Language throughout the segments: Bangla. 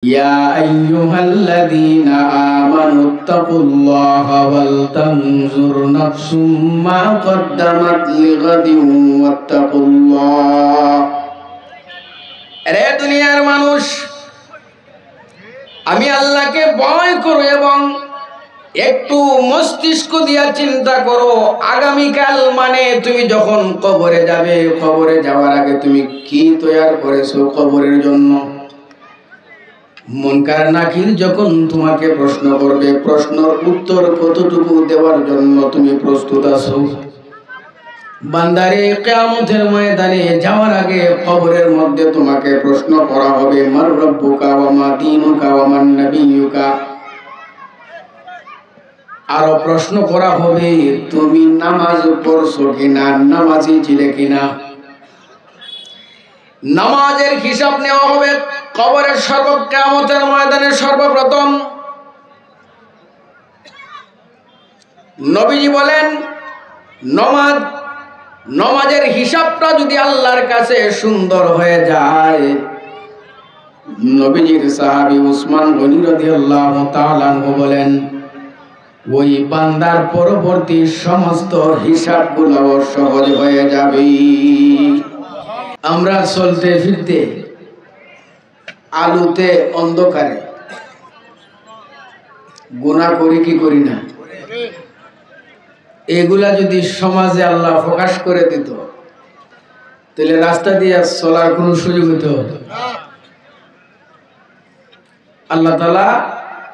يا أيها الذين آمنوا اتقوا الله ولتنظر نفس ما قدمت لغد واتقوا الله রে দুনিয়ার মানুষ আমি আল্লাহকে ভয় করো এবং একটু মস্তিষ্ক দিয়া চিন্তা করো আগামীকাল মানে তুমি যখন কবরে যাবে কবরে যাওয়ার আগে তুমি কি তৈরি করেছো কবরের জন্য মুনকার নাকির যখন তোমাকে প্রশ্ন করবে প্রশ্নের উত্তর কতটুকু দেওয়ার জন্য তুমি প্রস্তুত আছো বান্দারে কিয়ামতের ময়দানে যাওয়ার আগে কবরের মধ্যে তোমাকে প্রশ্ন করা হবে মার রব্বুকা ওয়া মা দীনুকা ওয়া মান নাবিয়ুকা আর প্রশ্ন করা হবে তুমি নামাজ পড়ছো কিনা নামাজি ছিলে কিনা নামাজের হিসাব নেওয়া হবে কবরের কিয়ামতের ময়দানে সর্বপ্রথম নবীজি বলেন নামাজের হিসাবটা যদি আল্লাহর কাছে সুন্দর হয়ে যায় নবীজির সাহাবী উসমান গনি রাদিয়াল্লাহু তাআলা আনহু বলেন ওই বান্দার পরবর্তী সমস্ত হিসাবগুলো সহজ হয়ে যাবে আমরা চলতে ফিরতে আলোতে অন্ধকারে গুনাহ করি কি করি না এগুলা যদি সমাজে আল্লাহ প্রকাশ করে দিত তাহলে রাস্তা দিয়ে চলার কোনো সুযোগ হতো আল্লাহ তাআলা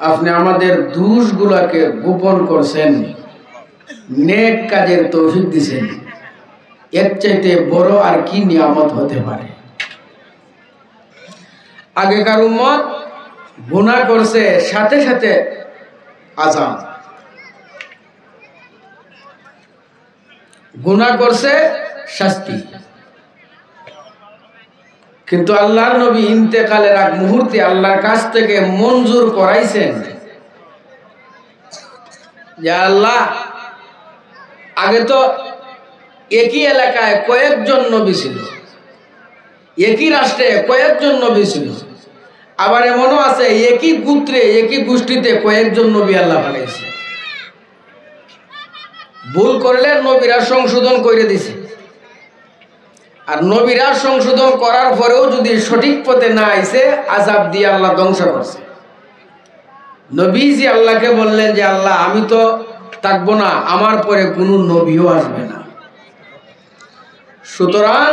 আপনি আমাদের দোষগুলোকে গোপন করছেন নেক কাজের তৌফিক দিয়েছেন এর চাইতে বড় আর কি নিয়ামত হতে পারে আগেকার উম্মত গুনাহ করছে সাথে সাথে আযাব গুনাহ করছে শাস্তি কিন্তু আল্লাহর নবী ইন্তেকালের আগ মুহূর্তে আল্লাহর কাছ থেকে মঞ্জুর করাইছেন যে আল্লাহ আগে তো একই এলাকায় কয়েকজন নবী ছিল একই রাষ্ট্রে কয়েকজন নবী ছিল আবার এমনও আছে একই গোত্রে একই গোষ্ঠীতে কয়েকজন নবী আল্লাহ পাঠাইছে ভুল করলে নবীরা সংশোধন করে দিছে আর নবীরা সংশোধন করার পরেও যদি সঠিক পথে না আইছে আযাব দিয়ে আল্লাহ ধ্বংস করছে নবীজি আল্লাহকে বললেন যে আল্লাহ আমি তো থাকবো না আমার পরে কোনো নবীও আসবে না সুতরাং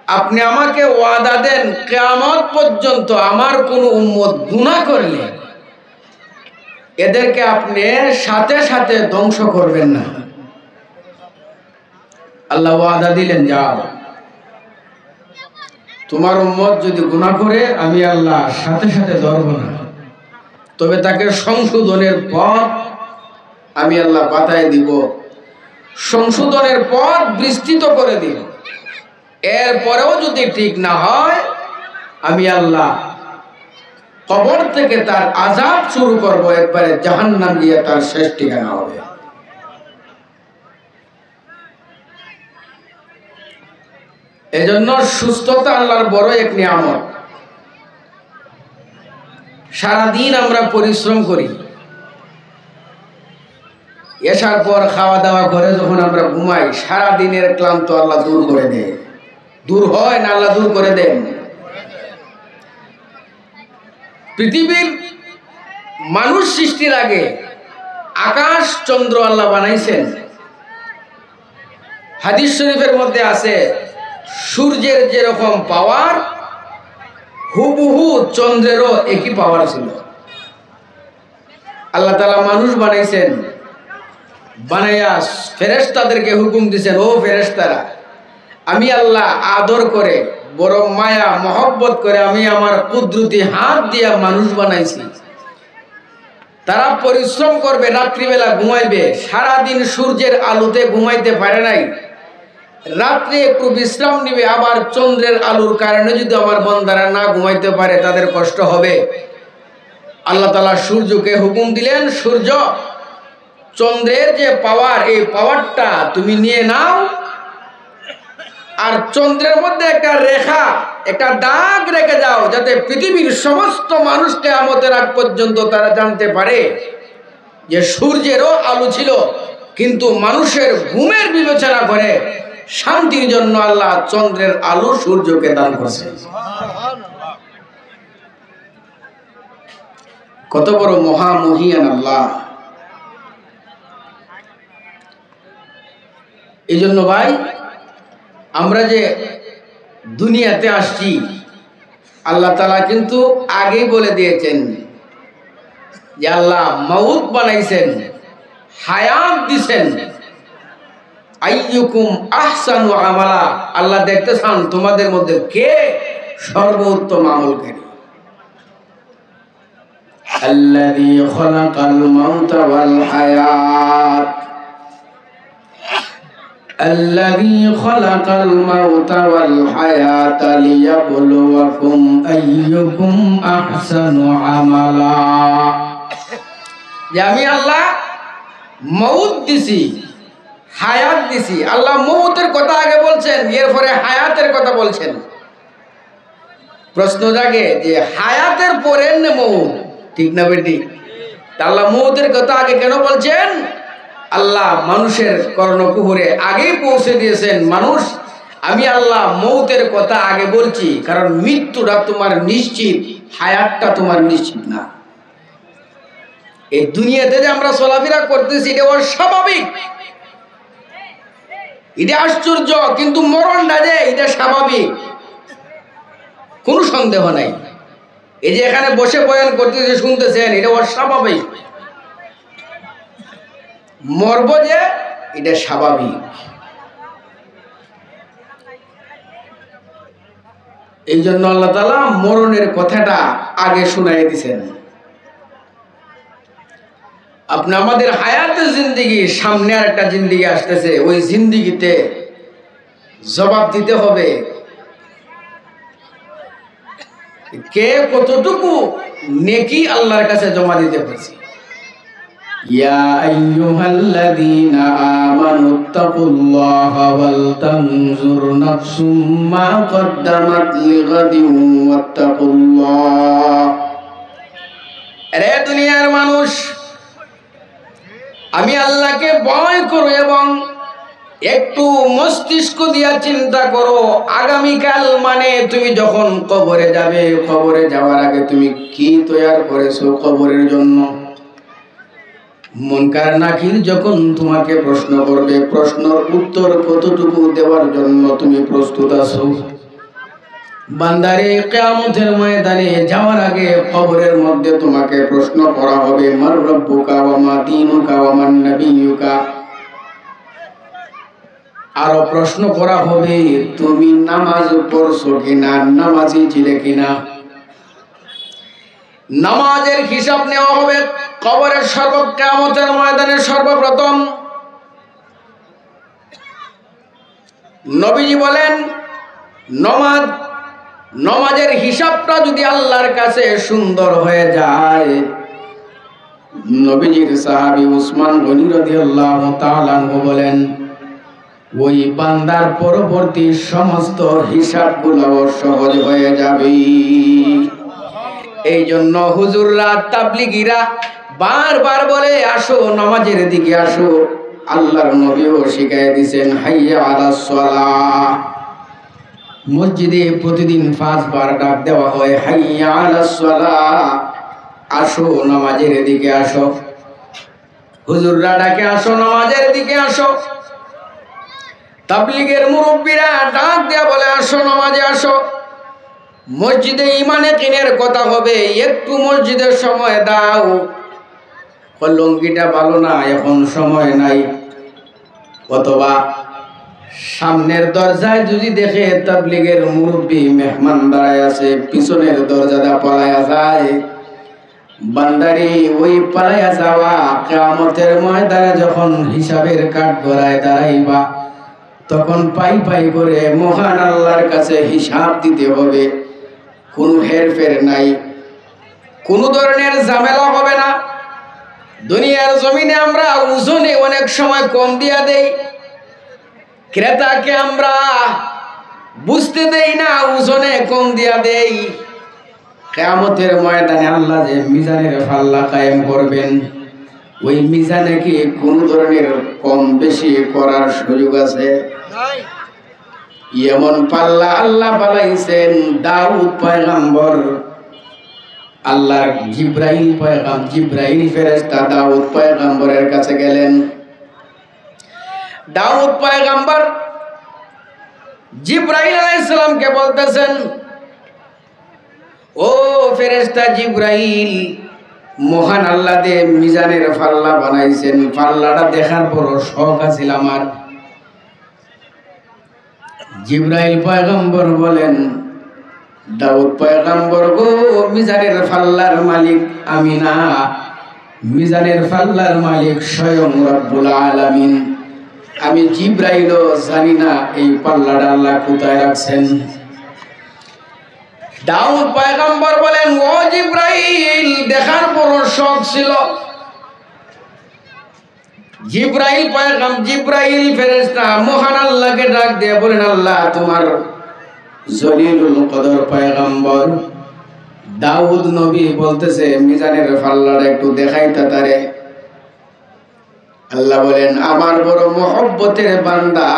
আপনি আমাকে ওয়াদা দেন কিয়ামত পর্যন্ত আমার কোনো উম্মত গুনাহ করলে এদেরকে আপনি সাথে সাথে ধ্বংস করবেন না আল্লাহ ওয়াদা দিলেন যাও তোমার উম্মত যদি গুনাহ করে আমি আল্লাহ সাথে সাথে ধরব না তবে তাকে সংশোধনের পথ আমি আল্লাহ বাতায় দিব সংশোধনের পথ বিস্তৃত করে দিব এরপরেও যদি ঠিক না হয় আমি আল্লাহ কবর থেকে তার আযাব শুরু করব একবারে জাহান্নাম গিয়ে তার শেষ ঠিকানা হবে এজন্য সুস্থতা আল্লাহর বড় এক নিয়ামত সারাদিন আমরা পরিশ্রম করি এসার পর খাওয়া দাওয়া করে যখন আমরা ঘুমাই সারাদিনের ক্লান্ত আল্লাহ দূর করে দেয় দূর হয় না আল্লাহ দূর করে দেন পৃথিবীর মানুষ সৃষ্টির আগে আকাশ চন্দ্র আল্লাহ বানাইছেন হাদিস শরীফের মধ্যে আছে সূর্যের যেরকম পাওয়ার হুবহু চন্দ্রেরও একই পাওয়ার ছিল আল্লাহ তাআলা মানুষ বানাইছেন বানাইয়া ফেরেশতাদেরকে হুকুম দিয়েছেন ও ফেরেশতারা আমি আল্লাহ আদর করে বড় মায়া মহব্বত করে আমি আমার কুদরতি হাত দিয়া মানুষ বানাইছি তারা পরিশ্রম করবে রাত্রিবেলা ঘুমাইবে সারাদিন সূর্যের আলোতে ঘুমাইতে পারে নাই রাত্রে একটু বিশ্রাম নিবে আবার চন্দ্রের আলোর কারণে যদি আমার বান্দারা না ঘুমাইতে পারে তাদের কষ্ট হবে আল্লাহ তাআলা সূর্যকে হুকুম দিলেন সূর্য চন্দ্রের যে পাওয়ার এই পাওয়ারটা তুমি নিয়ে নাও আর চন্দ্রের মধ্যে একটা রেখা, একটা দাগ রেখে যাও, যাতে পৃথিবীর সমস্ত মানুষ কিয়ামতের আগ পর্যন্ত তারা জানতে পারে যে সূর্যেরও আলো ছিল, কিন্তু মানুষের ঘুমের বিবেচনা করে শান্তির জন্য আল্লাহ চন্দ্রের আলো সূর্যকে দান করেছেন। কত বড় মহামহিয়ান আল্লাহ! এই জন্য ভাই, আমরা যে দুনিয়াতে আসছি, আল্লাহ তাআলা কিন্তু আগেই বলে দিয়েছেন যে আল্লাহ মউত বানাইছেন, হায়াত দিছেন। আইয়ুকুম আহসানু আমালা, আল্লাহ দেখতে চান তোমাদের মধ্যে কে সর্বোত্তম আমলকারী। আল্লাযী খালাকাল মাউতা ওয়াল হায়াত, الذي خلق الموت والحياة ليبلوكم أيكم أحسن عملا। আমি আল্লাহ মউত দিছি, হায়াত দিছি। আল্লাহ মউতের কথা আগে বলছেন, এরপরে হায়াতের কথা বলছেন। প্রশ্ন জাগে যে হায়াতের পরে মউত, ঠিক না বেটি? আল্লাহ মউতের কথা আগে কেন বলছেন? আল্লাহ মানুষের কর্ণকুহরে আগেই পৌঁছে দিয়েছেন, মানুষ আমি আল্লাহ মউতের কথা আগে বলছি, কারণ মৃত্যুটা তোমার নিশ্চিত, হায়াতটা তোমার নিশ্চিত না। এই দুনিয়াতে যে আমরা চলাফেরা করতেছি এটা অস্বাভাবিক, এটা আশ্চর্য, কিন্তু মরণটা যে এটা স্বাভাবিক, কোনো সন্দেহ নাই। এই যে এখানে বসে বয়ান করতেছে, শুনতেছেন, এটা অস্বাভাবিক। মরব যে এটা স্বাভাবিক। এই জন্য আল্লাহ তাআলা মরণের কথাটা আগে শুনাই দিয়েছেন। আপনি আমাদের হায়াতের জিন্দেগি, সামনে আর একটা জিন্দেগি আসতেছে, ওই জিন্দেগিতে জবাব দিতে হবে কে কতটুকু নেকি আল্লাহর কাছে জমা দিতে পারছে। ইয়া আইয়ুহাল্লাযীনা আমানুত্তাকুল্লাহা ওয়াল তানজুর নাফসুম মা কদ্দামাত লিগাদিন ওয়াত্তাকুল্লাহ। রে দুনিয়ার মানুষ, আমি আল্লাহকে ভয় করো এবং একটু মস্তিষ্ক দিয়া চিন্তা করো, আগামীকাল মানে তুমি যখন কবরে যাবে, কবরে যাওয়ার আগে তুমি কি তৈয়ার করেছো কবরের জন্য। মুনকার নাকির যখন তোমাকে প্রশ্ন করবে, প্রশ্নের উত্তর কতটুকু দেওয়ার জন্য তুমি প্রস্তুত আছো। বান্দারে কিয়ামতের ময়দানে যাওয়ার আগে কবরের মধ্যে তোমাকে প্রশ্ন করা হবে, মার রব্বুকা ওয়া মা দীনুকা ওয়া মান নাবিয়্যুকা। আরো প্রশ্ন করা হবে, তুমি নামাজ পড়ছো কিনা, নামাজি ছিলে কিনা। নামাজের হিসাব নেওয়া হবে কবরের কিয়ামতের ময়দানে। সর্বপ্রথম নবীজি বলেন, নমাজের হিসাবটা যদি আল্লাহর কাছে সুন্দর হয়ে যায়, নবীজির সাহাবী উসমান গনি রাদিয়াল্লাহু তাআলা আনহু বলেন, ওই বান্দার পরবর্তী সমস্ত হিসাবগুলো সহজ হয়ে যাবে। এই জন্য হুজুররা, তাবলিগীরা বারবার বলে, আসো নামাজের দিকে আসো। আল্লাহর নবীও শিখাই দিয়েছেন, হাইয়া আলাস সালাহ। মসজিদে প্রতিদিন 5 বার ডাক দেওয়া হয়, হাইয়া আলাস সালাহ, আসো নামাজের দিকে আসো। হুজুররা ডাকে, আসো নামাজের দিকে আসো। তাবলীগের মুরব্বীরা ডাক দেয়া বলে, আসো নামাজে আসো। মসজিদে ইমানে কিনের কথা হবে, একটু মসজিদের সময় দাও। লুঙ্গিটা ভালো না, এখন সময় নাই। অথবা সামনের দরজায় যদি দেখে তাবলীগের মুরব্বী মেহমান দাঁড়ায় আছে, পিছনের দরজাটা পালায়া যায়। বান্দারি ওই পালায়া যাওয়া কিয়ামতের ময়দানে যখন হিসাবের কাঠগড়ায় দাঁড়াইবা, তখন পাই পাই করে মহান আল্লাহর কাছে হিসাব দিতে হবে। কোনো হেরফের নাই, কোনো ধরনের ঝামেলা হবে না। দুনিয়ার জমিনে আমরা ওজনে অনেক সময় কম দিয়া দেই, ক্রেতাকে আমরা বুঝতে দেই না, ওজনে কম দিয়া দেই। কিয়ামতের ময়দানে আল্লাহ যে মিজানের পাল্লা কায়েম করবেন, ওই মিজানে কি কোন ধরনের কম বেশি করার সুযোগ আছে? এমন পাল্লা আল্লাহ বানাইছেন। দাউদ পয়গম্বর, আল্লাহর জিব্রাইল ফেরেশতা দাউদ পয়গম্বরের কাছে গেলেন। দাউদ পয়গম্বর জিব্রাইল আলাইহিস সালামকে বলতেছেন, ও ফেরেশতা জিব্রাইল, মহান আল্লাহ দে মিজানের পাল্লা বানাইছেন, পাল্লাটা দেখার পর শখ আছিল আমার। জিব্রাইল পয়গম্বর বলেন, দাউদ পয়গম্বর গো, মিজানের পাল্লার মালিক আমি না, মিজানের পাল্লার মালিক স্বয়ং রব্বুল আলামিন। আমি জিব্রাইলও জানি না এই পাল্লাটা আল্লাহ কোথায় রাখছেন। দাউদ পয়গম্বর বলেন, ও জিব্রাইল, দেখার পর শখ ছিল। জিব্রাইল ফেরেশতা মহান আল্লাহকে ডাক দিয়ে বলেন, আল্লাহ, তোমার জলিলুল কদর পয়গম্বর দাউদ নবী বলতেছে মিজানের পাল্লাটা একটু দেখাইতা তারে। আল্লাহ বলেন, আমার বড় মহব্বতের বান্দা,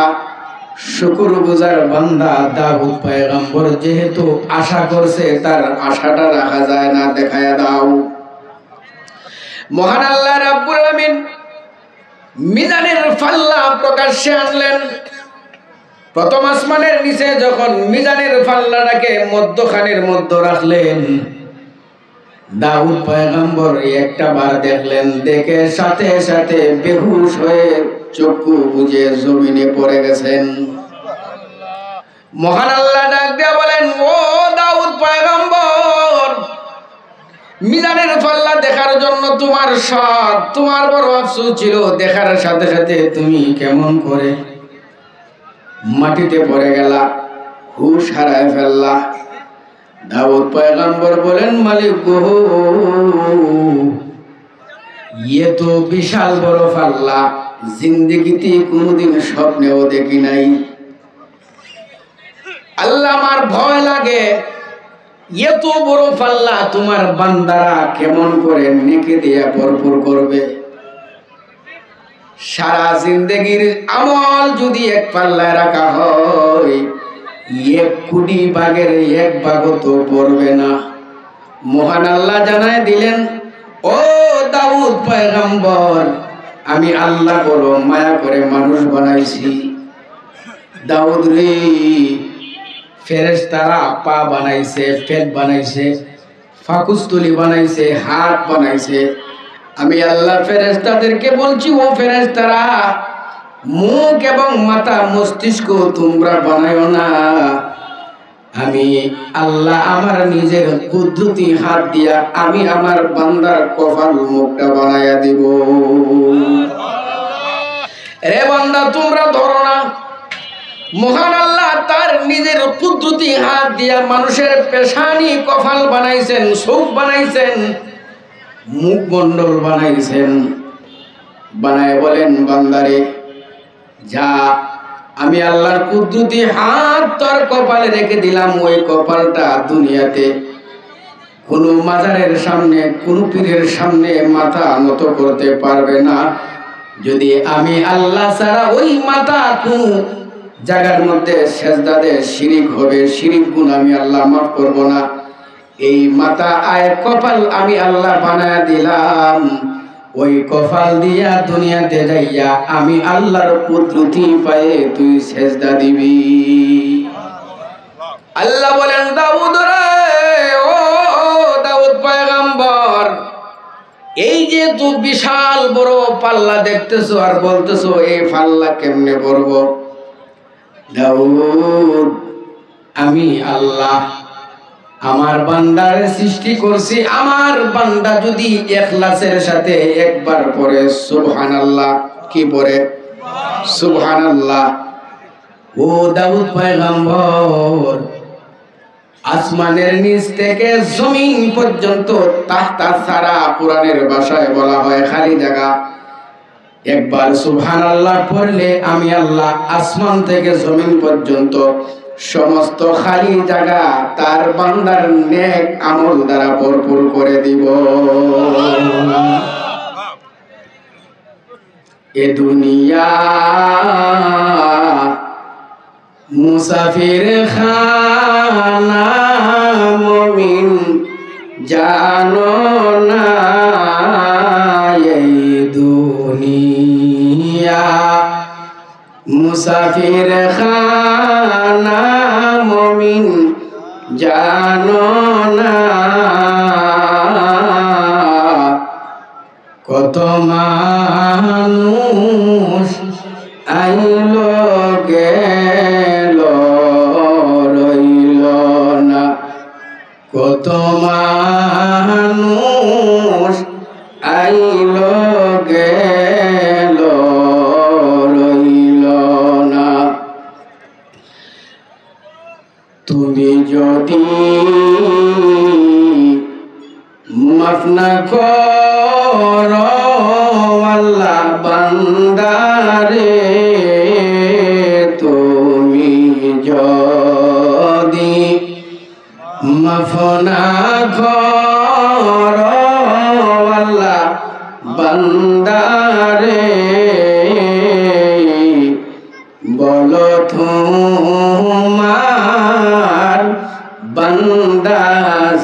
শুকরগুজার বান্দা দাউদ পয়গম্বর যেহেতু আশা করছে, তার আশাটা রাখা যায় না, দেখায়া দাও। মহান আল্লাহ রাব্বুল আলামিন মিজানের পাল্লা প্রকাশ্যে আনলেন। প্রথম আসমানের নিচে যখন মিজানের পাল্লাটাকে মধ্যখানের মধ্যে রাখলেন, দাউদ পয়গম্বর একটা বার দেখলেন, দেখে সাথে সাথে বেহুশ হয়ে চক্ষু বুজে জমিনে পড়ে গেছেন। মহান আল্লাহ ডাক দিয়ে বলেন, ও দাউদ পয়গম্বর, মিজানের পাল্লা দেখার জন্য তোমার শখ, তোমার বড় আফসোস ছিল, দেখার সাথে সাথে তুমি কেমন করে মাটিতে পড়ে গেলা, হুশ হারায় ফেললা। দাউদ পয়গম্বর বলেন, মালিক গো, ইয়ে তো বিশাল বড় পাল্লা, জিন্দেগিতে কোনোদিন স্বপ্নেও দেখি নাই। আল্লাহ, আমার ভয় লাগে, এত বড় পাল্লা তোমার বান্দারা কেমন করে নেকি দিয়া ভরপুর করবে। সারা জিন্দেগির আমল যদি এক পাল্লায় রাখা হয়, 1 কোটি ভাগের 1 ভাগও তো পড়বে না। মহান আল্লাহ জানায় দিলেন, ও দাউদ পয়গম্বর, আমি আল্লাহ বড় মায়া করে মানুষ বানাইছি। দাউদ রে, ফেরেশতারা পা বানাইছে, পেট বানাইছে, ফাকুস্তুলি বানাইছে, হাত বানাইছে। আমি আল্লাহ ফেরেশতাদেরকে বলছি, ও ফেরেশতারা, মুখ এবং মাথা মস্তিষ্ক তোমরা বানায়ো না, আমি আল্লাহ আমার নিজের কুদরতি হাত দিয়া আমি আমার বান্দার কপাল মুখটা বানাইয়া দিব। রে বান্দা, তোমরা ধরো না, মহান আল্লাহ তার নিজের কুদরতি হাত দিয়া মানুষের পেশানি কপাল বানাইছেন, চোখ বানাইছেন, মুখমণ্ডল বানাইছেন। বানায় বলেন, বান্দারে যা, আমি আল্লাহর কুদরতি হাত তোর কপালে রেখে দিলাম। ওই কপালটা দুনিয়াতে কোনো মাজারের সামনে, কোনো পীরের সামনে মাথা নত করতে পারবে না। যদি আমি আল্লাহ ছাড়া ওই মাথা কোনো জায়গার মধ্যে সেজদা দেয়, শিরিক হবে, শিরিক গুণ আমি আল্লাহ মাফ করব না। এই মাথা আয় কপাল আমি আল্লাহ বানায় দিলাম, ওই কপাল দিয়া দুনিয়াতে যাইয়া আমি আল্লাহর কুদরতি পায়ে তুই সেজদা দিবি। আল্লাহ বলেন, দাউদ রে, ও দাউদ পয়গম্বর, এই যে তুই বিশাল বড় পাল্লা দেখতেছো আর বলতেছো এই পাল্লা কেমনে পড়ব। দাউদ, আমি আল্লাহ আমার বান্দার সৃষ্টি করছি। আমার বান্দা যদি ইখলাসের সাথে একবার পড়ে সুবহানাল্লাহ, কি পড়ে? সুবহানাল্লাহ। ও দাউদ পয়গম্বর, আসমানের নিচ থেকে জমিন পর্যন্ত তাহতা সারা, কোরআনের ভাষায় বলা হয় খালি জায়গা। একবার সুবহানাল্লাহ পড়লে আমি আল্লাহ আসমান থেকে জমিন পর্যন্ত সমস্ত খালি জায়গা তার বান্দার নেক আমল দ্বারা ভরপুর করে দিব। এ দুনিয়া মুসাফির খানা মুমিন জানো না, এই দুনিয়া মুসাফির খানা মুমিন জানো না, কত মানুষ আইলো গেল রইল না, কত মানুষ আইলো গেল রইল না। তুমি যদি মাফ না করো আল্লাহ বান্দারে, তুমি যদি মাফ না করো আল্লাহ বান্দারে, বলো তোমার বান্দা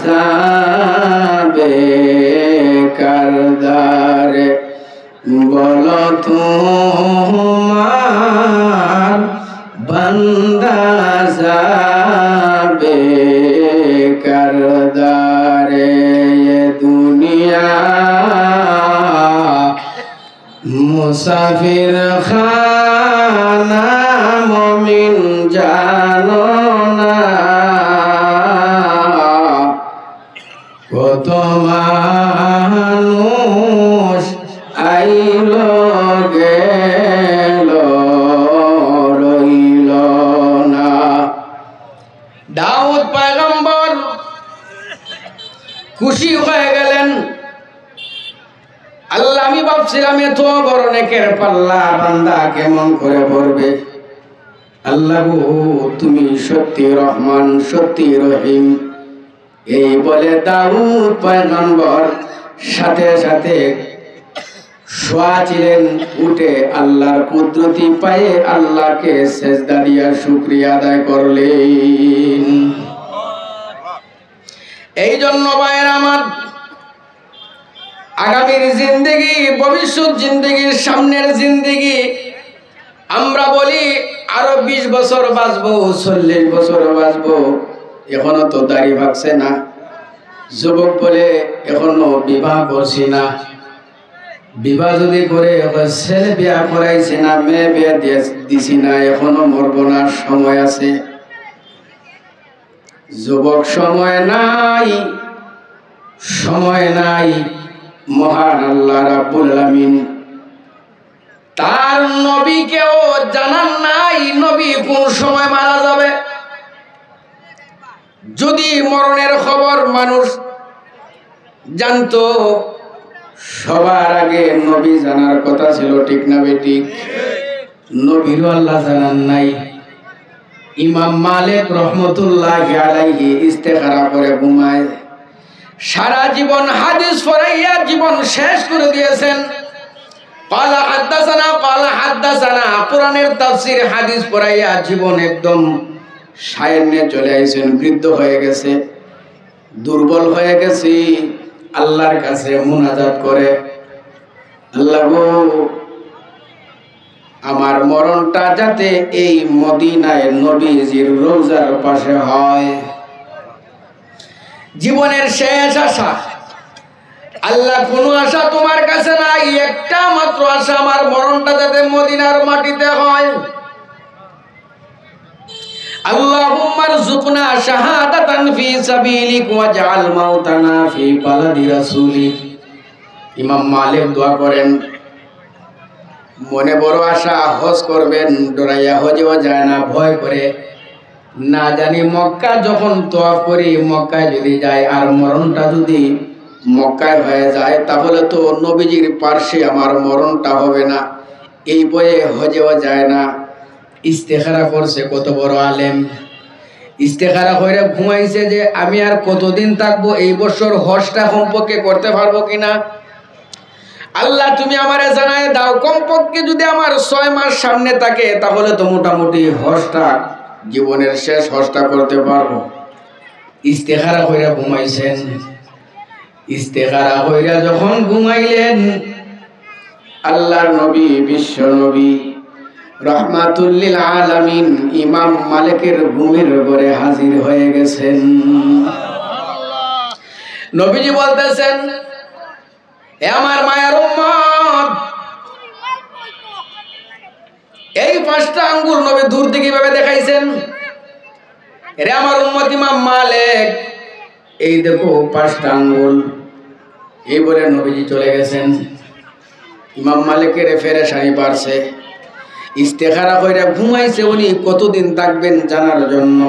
যাবে কারদারে, বলো তোমার বান্দা যাবে কারদারে। দুনিয়া মুসাফির খানা মুমিন জানো না, কত মানুষ আইলো গেল রইল না। দাউদ পয়গম্বর খুশি হয়ে গেলেন, আল্লাহ আমি ভাবছিলাম এত বড় নেকের পাল্লা বান্দা কেমন করে পড়বে, আল্লাহ গো তুমি সত্যি রহমান সত্যি রহিম। এই বলে দাউদ পয়গম্বর সাথে সাথে শোয়া ছিলেন, উঠে আল্লাহর কুদরতি পায়ে আল্লাহকে সেজদা দিয়া শুকরিয়া আদায় করলেন। এই জন্য ভাইয়ের আমার, আগামীর জিন্দেগি, ভবিষ্যৎ জিন্দেগি, সামনের জিন্দেগি, আমরা বলি আরো 20 বছর বাঁচবো, 40 বছর বাঁচবো, এখনো তো দাড়ি ভাগছে না। যুবক বলে এখনো বিবাহ করছি না, বিবাহ যদি করে ছেলে বিয়া করাইছি না, মেয়ে বিয়া দিছি না, এখনো মরবো না, সময় আছে। যুবক সময় নাই, সময় নাই। মহান আল্লাহ রাব্বুল আলামিন তার নবীকেও জানান নাই নবী কোন সময় মারা যাবে। যদি মরণের খবর মানুষ জানতো, সবার আগে নবী জানার কথা ছিল, ঠিক না বেঠিক? নবীরও আল্লাহ জানান নাই। ইমাম মালিক রহমতুল্লাহি আলাইহি ইস্তেখারা করে ঘুমায়, সারা জীবন হাদিস পড়াইয়া জীবন শেষ করে দিয়েছেন। ক্বালা হাদ্দাসানা কোরআনের তাফসীর হাদিস পড়াইয়া জীবন একদম সায়নে চলে আইছেন, বৃদ্ধ হয়ে গেছে, দুর্বল হয়ে গেছি। আল্লাহর কাছে মুনাজাত করে, আল্লাহ গো আমার মরণটা যাতে এই মদিনায় নবীজির রওজার পাশে হয়। জীবনের শেষ আশা, আল্লাহ কোন আশা তোমার কাছে নাই, একটা মাত্র আশা, আমার মরণটা যাতে মদিনার মাটিতে হয়। আল্লাহুম্মা রযুকনা শাহাদাতান ফি সাবিলিক ওয়াজআল মাউতানা ফি বালাদি রাসূলিক। ইমাম মালিক দোয়া করেন, মনে বড় আশা, হজ করবেন, ডরাইয়া হজেও যায় না, ভয় করে, না জানি মক্কা যখন তওয়াফ করি, মক্কায় যদি যায় আর মরণটা যদি মক্কায় হয়ে যায়, তাহলে তো নবীজির পার্শ্বে আমার মরণটা হবে না। এই বয়ে হজেও যায় না। ইস্তেখারা করছে কত বড় আলেম, ইস্তেখারা কইরা ঘুমাইছে যে আমি আর কতদিন থাকবো, এই বছর হজটা সম্পর্কে করতে পারবো কিনা। আল্লাহ তুমি আমারে জানায় দাও, কমপক্ষে যদি আমার 6 মাস সামনে থাকে তাহলে তো মোটামুটি হজটা, জীবনের শেষ হজটা করতে পারবো। ইস্তেখারা কইরা ঘুমাইছেন। ইস্তেখারা কইরা যখন ঘুমাইলেন, আল্লাহর নবী, বিশ্ব নবী রহমাতুল লিল আলামিন ইমাম মালিকের ঘুমের ঘরে হাজির হয়ে গেছেন। নবীজি বলতেছেন, এ আমার মায়ের উম্মত, এই 5টা আঙ্গুল নবী দূর থেকে কিভাবে দেখাইছেন, এরে আমার উম্মত ইমাম মালিক, এই দেখো 5টা আঙ্গুল। এই বলে নবীজি চলে গেছেন। ইমাম মালিকের পেরেশানি বাড়ছে। ইস্তেখারা কইরা ঘুমাইছে, উনি কতদিন থাকবেন জানার জন্য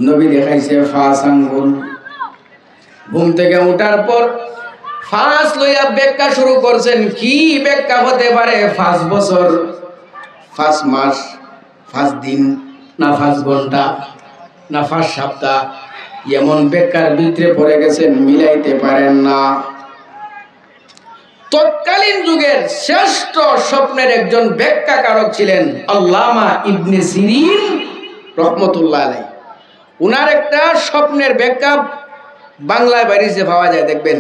নবী দেখাইছে 5 আঙ্গুল। ঘুম থেকে উঠার পর 5 লইয়া ব্যাখ্যা শুরু করছেন। কি ব্যাখ্যা হতে পারে? 5 বছর, 5 মাস, 5 দিন, না 5 ঘন্টা, না 5 সপ্তাহ, এমন ব্যাখ্যার ভিতরে পড়ে গেছেন, মিলাইতে পারেন না। তৎকালীন যুগের শ্রেষ্ঠ স্বপ্নের একজন ব্যাখ্যাকারক ছিলেন আল্লামা ইবনে সিরিন রহমতুল্লাহ আলাইহি। উনার একটা স্বপ্নের ব্যাখ্যা বাংলায় বাইরে পাওয়া যায়, দেখবেন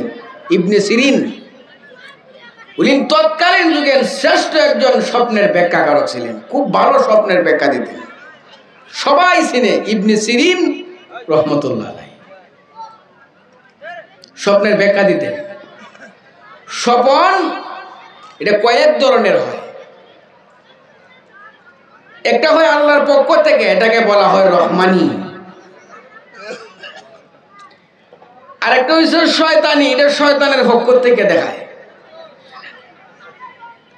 ইবনে সিরিন। উনি তৎকালীন যুগের শ্রেষ্ঠ একজন স্বপ্নের ব্যাখ্যাকারক ছিলেন, খুব ভালো স্বপ্নের ব্যাখ্যা দিতেন, সবাই চিনে ইবনে সিরিন রহমতুল্লাহ আলাইহি। স্বপ্নের ব্যাখ্যা দিতেন। স্বপন এটা কয়েক ধরনের হয়। একটা হয় আল্লাহর পক্ষ থেকে, এটাকে বলা হয় রহমানি। আর একটা হচ্ছে শয়তানি, এটা শয়তানের পক্ষ থেকে দেখায়।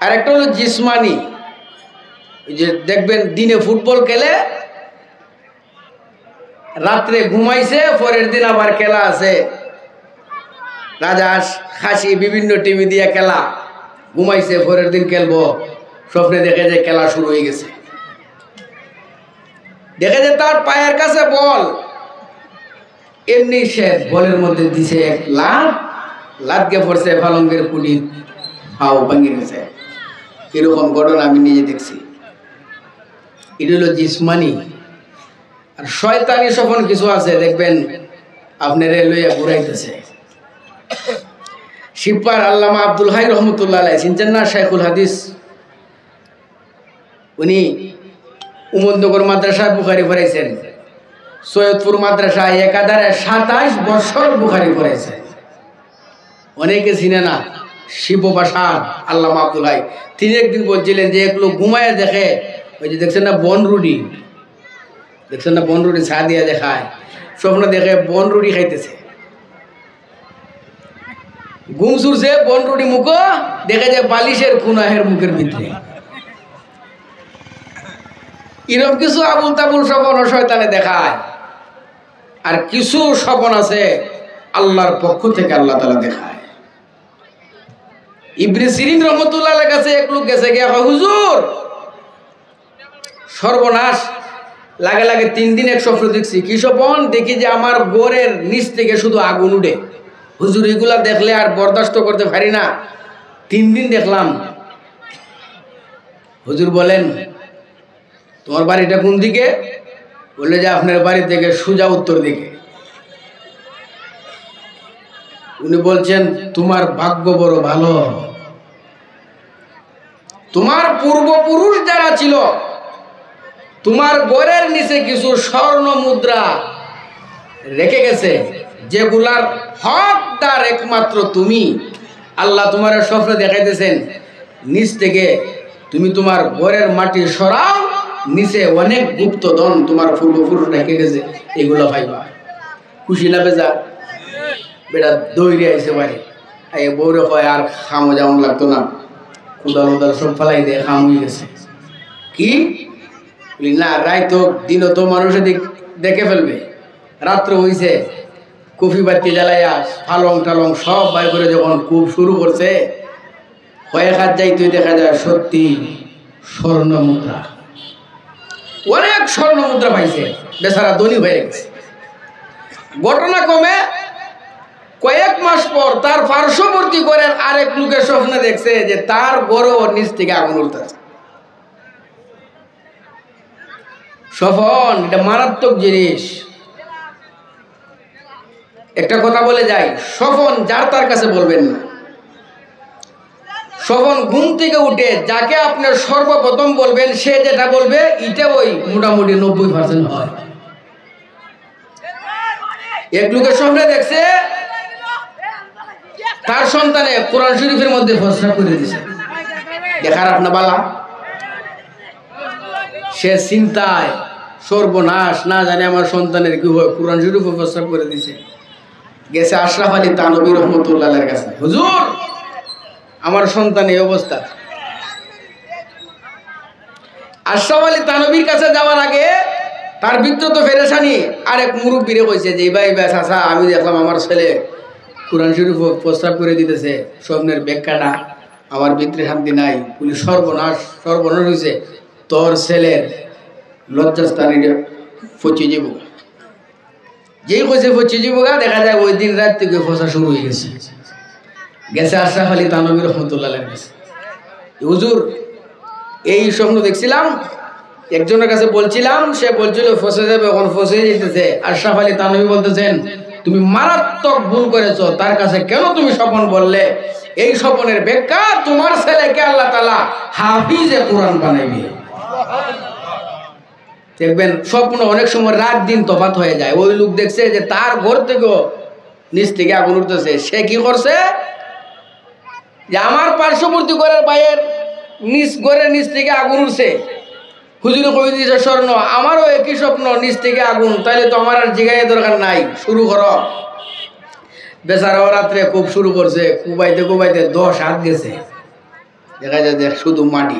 আর একটা হলো জিসমানি, যে দেখবেন দিনে ফুটবল খেলে, রাত্রে ঘুমাইছে, পরের দিন আবার খেলা আছে, রাজহাঁস খাসি বিভিন্ন টিভি দিয়ে খেলা, ঘুমাইছে পরের দিন খেলবো, স্বপ্নে দেখে যে খেলা শুরু হয়ে গেছে, দেখে যে তার পায়ের কাছে বল, এমনি সে বলের মধ্যে দিছে এক লাত গে পড়ছে, পালঙ্গের কুলি পাও ভাঙে গেছে। এরকম ঘটনা আমি নিজে দেখছি। এটা হলো জিসমানি। আর শয়তানি স্বপন কিছু আছে, দেখবেন আপনার লইয়া ঘুরাইতেছে। শিবপার আল্লামা আব্দুল হাই রহমতুল্লাহ আলাইহি, চিনছেন না? শাইখুল হাদিস। উনি উমরনগর মাদ্রাসায় বুখারী পড়াইছেন, সৈয়দপুর মাদ্রাসায় একাধারে 27 বছর বুখারী পড়াইছেন। অনেকে চিনে না শিববাসার আল্লামা আব্দুল হাই। তিনি একদিন বলছিলেন যে এক লোক ঘুমায় দেখে, ওই যে দেখছেন না বনরুটি, দেখছেন না বনরুটি চা দিয়া দেখায়, স্বপ্ন দেখে বনরুটি খাইতেছে। ঘুম ছুটছে, বনরুটি মুখো, দেখে যে বালিশের খুনাহের মুখের ভিতরে। এরকম কিছু আবুল তাবুল স্বপন শয়তানে দেখায়। আর কিছু স্বপন আছে আল্লাহর পক্ষ থেকে আল্লাহ তাআলা দেখায়। ইবনে সিরিন রহমতুল্লাহর কাছে এক লোক গেছে, গিয়া হুজুর সর্বনাশ, লাগে লাগে 3 দিন এক স্বপ্ন দেখছি। কি স্বপন? দেখি যে আমার গোরের নিচ থেকে শুধু আগুন উঠে। হুজুর এগুলা দেখলে আর বরদাস্ত করতে পারি না, 3 দিন দেখলাম। হুজুর বলেন তোমার বাড়িটা কোন দিকে? বললে যে আপনার বাড়ি থেকে সোজা উত্তর দিকে। উনি বলছেন তোমার ভাগ্য বড় ভালো, তোমার পূর্বপুরুষ যারা ছিল তোমার ঘরের নিচে কিছু স্বর্ণ মুদ্রা রেখে গেছে, যেগুলার হকদার একমাত্র তুমি। আল্লাহ তোমার স্বপ্নে দেখাইতেছেন নিচ থেকে তুমি তোমার ঘরের মাটি সরাও, নিচে অনেক গুপ্ত ধন তোমার পূর্বপুরুষ রেখে গেছে, এগুলো পাইবা। খুশি না বেজা? বেটা দৌড়ে আইসে বাড়ি, এই বউরে হয় আর খামো যেমন লাগতো না, উদার উদার সব ফেলাই দিয়ে খাম হয়ে গেছে। কি না, রাইতো দিনও তো মানুষে দেখে ফেলবে। রাত্র হইছে, কফি বাতি জ্বালাইয়া ফালং টালং সব বাই করে যখন খুব শুরু করছে, কয়েক হাত যাইতে দেখা যায় সত্যি স্বর্ণ মুদ্রা। অনেক স্বর্ণ মুদ্রা পাইছে, বেচারা ধনী হয়ে গেছে। ঘটনা কমে কয়েক মাস পর তার পার্শ্ববর্তী ঘরের আরেক লোকের স্বপ্নে দেখছে যে তার ঘরও নিচ থেকে আগুন উঠতেছে। স্বপন এটা মারাত্মক জিনিস। একটা কথা বলে যাই, স্বপন যার তার কাছে বলবেন না। স্বপন ঘুম থেকে উঠে যাকে আপনার সর্বপ্রথম বলবেন সে যেটা বলবে এটা ওই মোটামুটি 90% হয়। এক লোকের স্বপ্নে দেখছে তার সন্তানে কোরআন শরীফের মধ্যে প্রস্রাব করে দিছে। দেখার আপনার বালা, সে চিন্তায় সর্বনাশ, না জানে আমার সন্তানের কি হয়, কোরআন শরীফ প্রস্রাব করে দিছে। গেছে আশরাফ আলী থানভী রহমতুল্লাহের কাছে, হুজুর আমার সন্তান এই অবস্থা। আশরাফ আলী থানভীর কাছে যাওয়ার আগে তার বিদ্যুৎ ফেরেশানি আরেক মুরব্বীরে কইছে যে ভাই চাচা আমি দেখলাম আমার ছেলে কোরআন শরীফ প্রস্তাব করে দিতেছে, স্বপ্নের ব্যাখ্যাটা আমার ভিতরে শান্তি নাই। বলি সর্বনাশ হয়েছে, তোর ছেলের লজ্জাস্থানে পচে যাব। যেই কইছে পচে যাব গা, দেখা যায় ওই দিন রাত থেকে ফসা শুরু হয়ে গেছে। গেছে আশরাফ আলী থানভী রহমতুল্লাহের কাছে, হুজুর এই স্বপ্ন দেখছিলাম, একজনের কাছে বলছিলাম, সে বলছিল ফসে যাবে, এখন ফসে যেতেছে। আশরাফ আলী থানভী বলতেছেন তুমি মারাত্মক ভুল করেছো, তার কাছে কেন তুমি স্বপন বললে? এই স্বপনের ব্যাখ্যা তোমার ছেলেকে আল্লাহ তাআলা হাফিজে কোরআন বানাইবে। দেখবেন স্বপ্ন অনেক সময় রাত দিন তফাৎ হয়ে যায়। ওই লোক দেখছে যে তার ঘর থেকেও নিচ থেকে আগুন উঠতেছে। সে কি করছে যে আমার পার্শ্ববর্তী ঘরের বাইরের ঘরের নিচ থেকে আগুন উঠছে, হুজুরে কই দিয়েছে স্বর্ণ, আমারও একই স্বপ্ন নিচ থেকে আগুন, তাইলে তো আমার আর জিগাইয়ের দরকার নাই, শুরু করো। বেচারাও রাত্রে খুব শুরু করছে, কুবাইতে 10 হাত গেছে। দেখা যায় যে শুধু মাটি,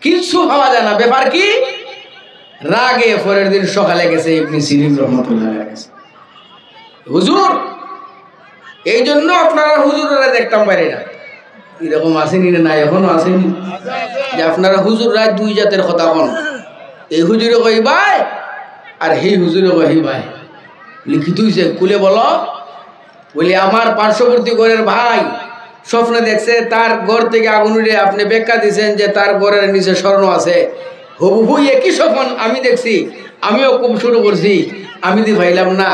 কিছু ভাবা যায় না। ব্যাপার কি? রাগে পরের দিন সকালে গেছে ইবনে সিরিন রহমতুল্লাহ গেছে, হুজুর এই জন্য আপনারা হুজুরেরা দেখতাম পারি না। এরকম আসেনি না, এখনো আসেনি যে আপনারা হুজুররা দুই জাতের কথা কন, এই হুজুরে কই ভাই আর এই হুজুরে কই ভাই। লিখিত হয়েছে কুলে বলো। বলি আমার পার্শ্ববর্তী ঘরের ভাই স্বপ্নে দেখছে তার ঘর থেকে আগুন উঠে, আপনি ব্যাখ্যা দিচ্ছেন যে তার ঘরের নিচে স্বর্ণ আছে। হুবহু একই স্বপ্ন আমি দেখছি, আমিও খুব শুরু করছি, আমি দি ভাইলাম না।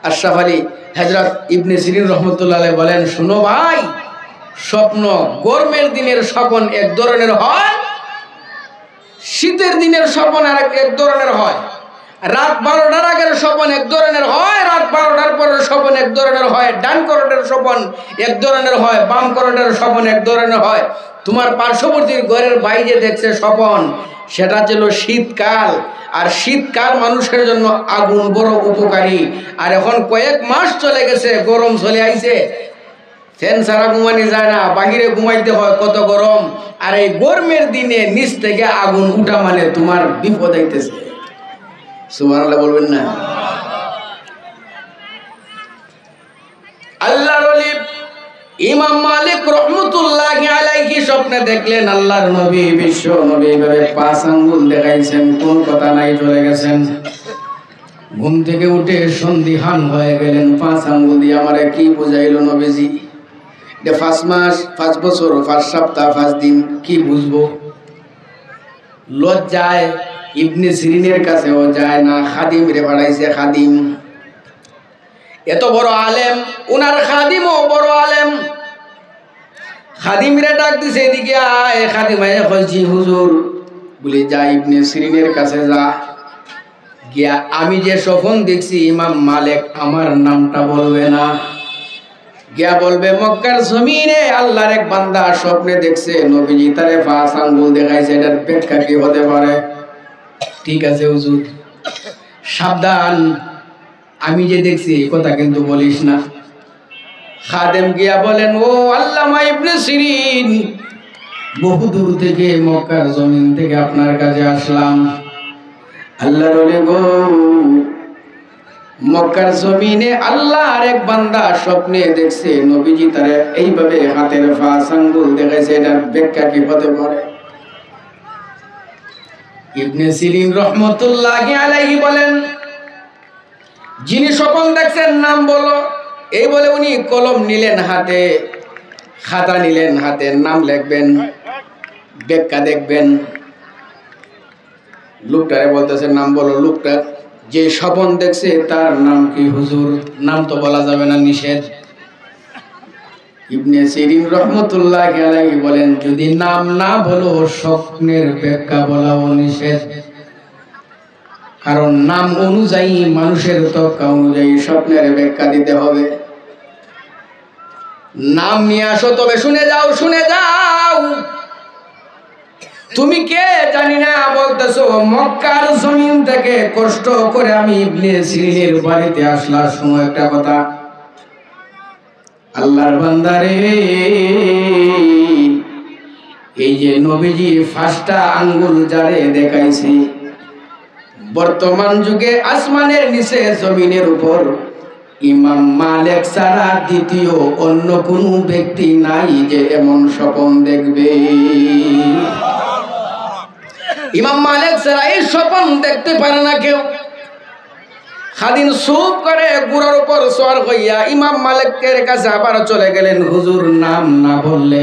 আশরাফ আলী হযরত ইবনে সিরিন রহমতুল্লাহ বলেন, শুনো ভাই, স্বপ্ন গরমের দিনের স্বপ্ন এক ধরনের হয়, শীতের দিনের স্বপ্ন আর এক ধরনের হয়, রাত 12টার আগের স্বপ্ন এক ধরনের হয়, রাত 12টার পরের স্বপ্ন এক ধরনের হয়, ডান করোটের স্বপ্ন এক ধরনের হয়, বাম করোটের স্বপ্ন এক ধরনের হয়। তোমার পার্শ্ববর্তীর ঘরের বাইরে দেখছে স্বপ্ন, সেটা ছিল শীতকাল। আর শীতকাল মানুষের জন্য আগুন বড় উপকারী। আর এখন কয়েক মাস চলে গেছে, গরম চলে আইছে, ফ্যান ছাড়া ঘুমানি যায় না, বাহিরে ঘুমাইতে হয়, কত গরম। আর এই গরমের দিনে নিচ থেকে আগুন উঠা মানে তোমার বিপদ আইতেছে। সুবহানাল্লাহ বলবেন না? আল্লাহর ওলি ইমাম মালিক রহমতুল্লাহি আলাইহি স্বপ্নে দেখলেন আল্লাহর নবী, বিশ্ব নবী ভাবে 5 আঙ্গুল দেখাইছেন, কোন কথা নাই চলে গেছেন। ঘুম থেকে উঠে সন্দিহান হয়ে গেলেন, 5 আঙ্গুল দিয়ে আমারে কি বুঝাইলো নবীজি? এটা 5 মাস, 5 বছর, 5 সপ্তাহ, 5 দিন, কি বুঝবো? লজ্জায় ইবনে সিরিনের কাছেও যায় না, খাদিম রে পাঠাইছে। খাদিম এত বড় আলেম, উনার খাদিমও বড় আলেম। খাদিম রে ডাক দিছে, এদিকে আয়। খাদিম আয় কইছি, হুজুর বলে যা ইবনে সিরিনের কাছে যা, গিয়া আমি যে স্বপ্ন দেখছি ইমাম মালিক আমার নামটা বলবে না, গিয়া বলবে মক্কার জমিনে আল্লাহর এক বান্দা স্বপ্নে দেখছে নবীজি তারে 5 আঙ্গুল দেখাইছে, এটার ব্যাখ্যা কি হতে পারে? ঠিক আছে হুজুর, সাবধান, আমি যে দেখছি এই কথা কিন্তু বলিস না। খাদেম গিয়া বলেন, ও আল্লামা ইবনে সিরিন, বহু দূর থেকে মক্কার জমিন থেকে আপনার কাছে আসলাম। আল্লাহর ওলি গো, মক্কার জমিনে আল্লাহর এক বান্দা স্বপ্নে দেখছে নবীজি তারে এইভাবে হাতের 5 আঙ্গুল দেখাইছে, এটার ব্যাখ্যা কি হতে পারে? ইবনে সিরিন রহমতুল্লাহি আলাইহি বলেন, যিনি স্বপ্ন দেখছেন নাম বলো। এই বলে উনি কলম নিলেন হাতে, খাতা নিলেন হাতে, নাম লিখবেন, ব্যাখ্যা দেখবেন। লোকটারে বলতেছে নাম বলো। লোকটা যে স্বপ্ন দেখছে তার নাম কি? হুজুর, নাম তো বলা যাবে না, নিষেধ। ইবনে সিরিন রহমতুল্লাহি আলাইহি বলেন, যদি নাম না বলো স্বপ্নের ব্যাখ্যা বলাও নিষেধ। কারণ নাম অনুযায়ী, মানুষের তক্কা অনুযায়ী স্বপ্নের ব্যাখ্যা দিতে হবে। নাম নিয়ে আসো, তবে শুনে যাও, শুনে যাও। তুমি কে জানি না বলতেছো, মক্কার জমিন থেকে কষ্ট করে আমি ইবনে সিরিনের বাড়িতে আসলাম। শুনো একটা কথা, আল্লাহর বান্দারে, এই যে নবীজি 5টা আঙ্গুল যারে দেখাইছি, বর্তমান যুগে আসমানের নিচে জমিনের উপর ইমাম মালিক ছাড়া দ্বিতীয় অন্য কোনো ব্যক্তি নাই যে এমন স্বপ্ন দেখবে। ইমাম মালিক ছাড়া এই স্বপ্ন দেখতে পারে না কেউ। খাদিন চুপ করে গুড়ার উপর সওয়ার হইয়া ইমাম মালিকের কাছে আবার চলে গেলেন। হুজুর, নাম না বললে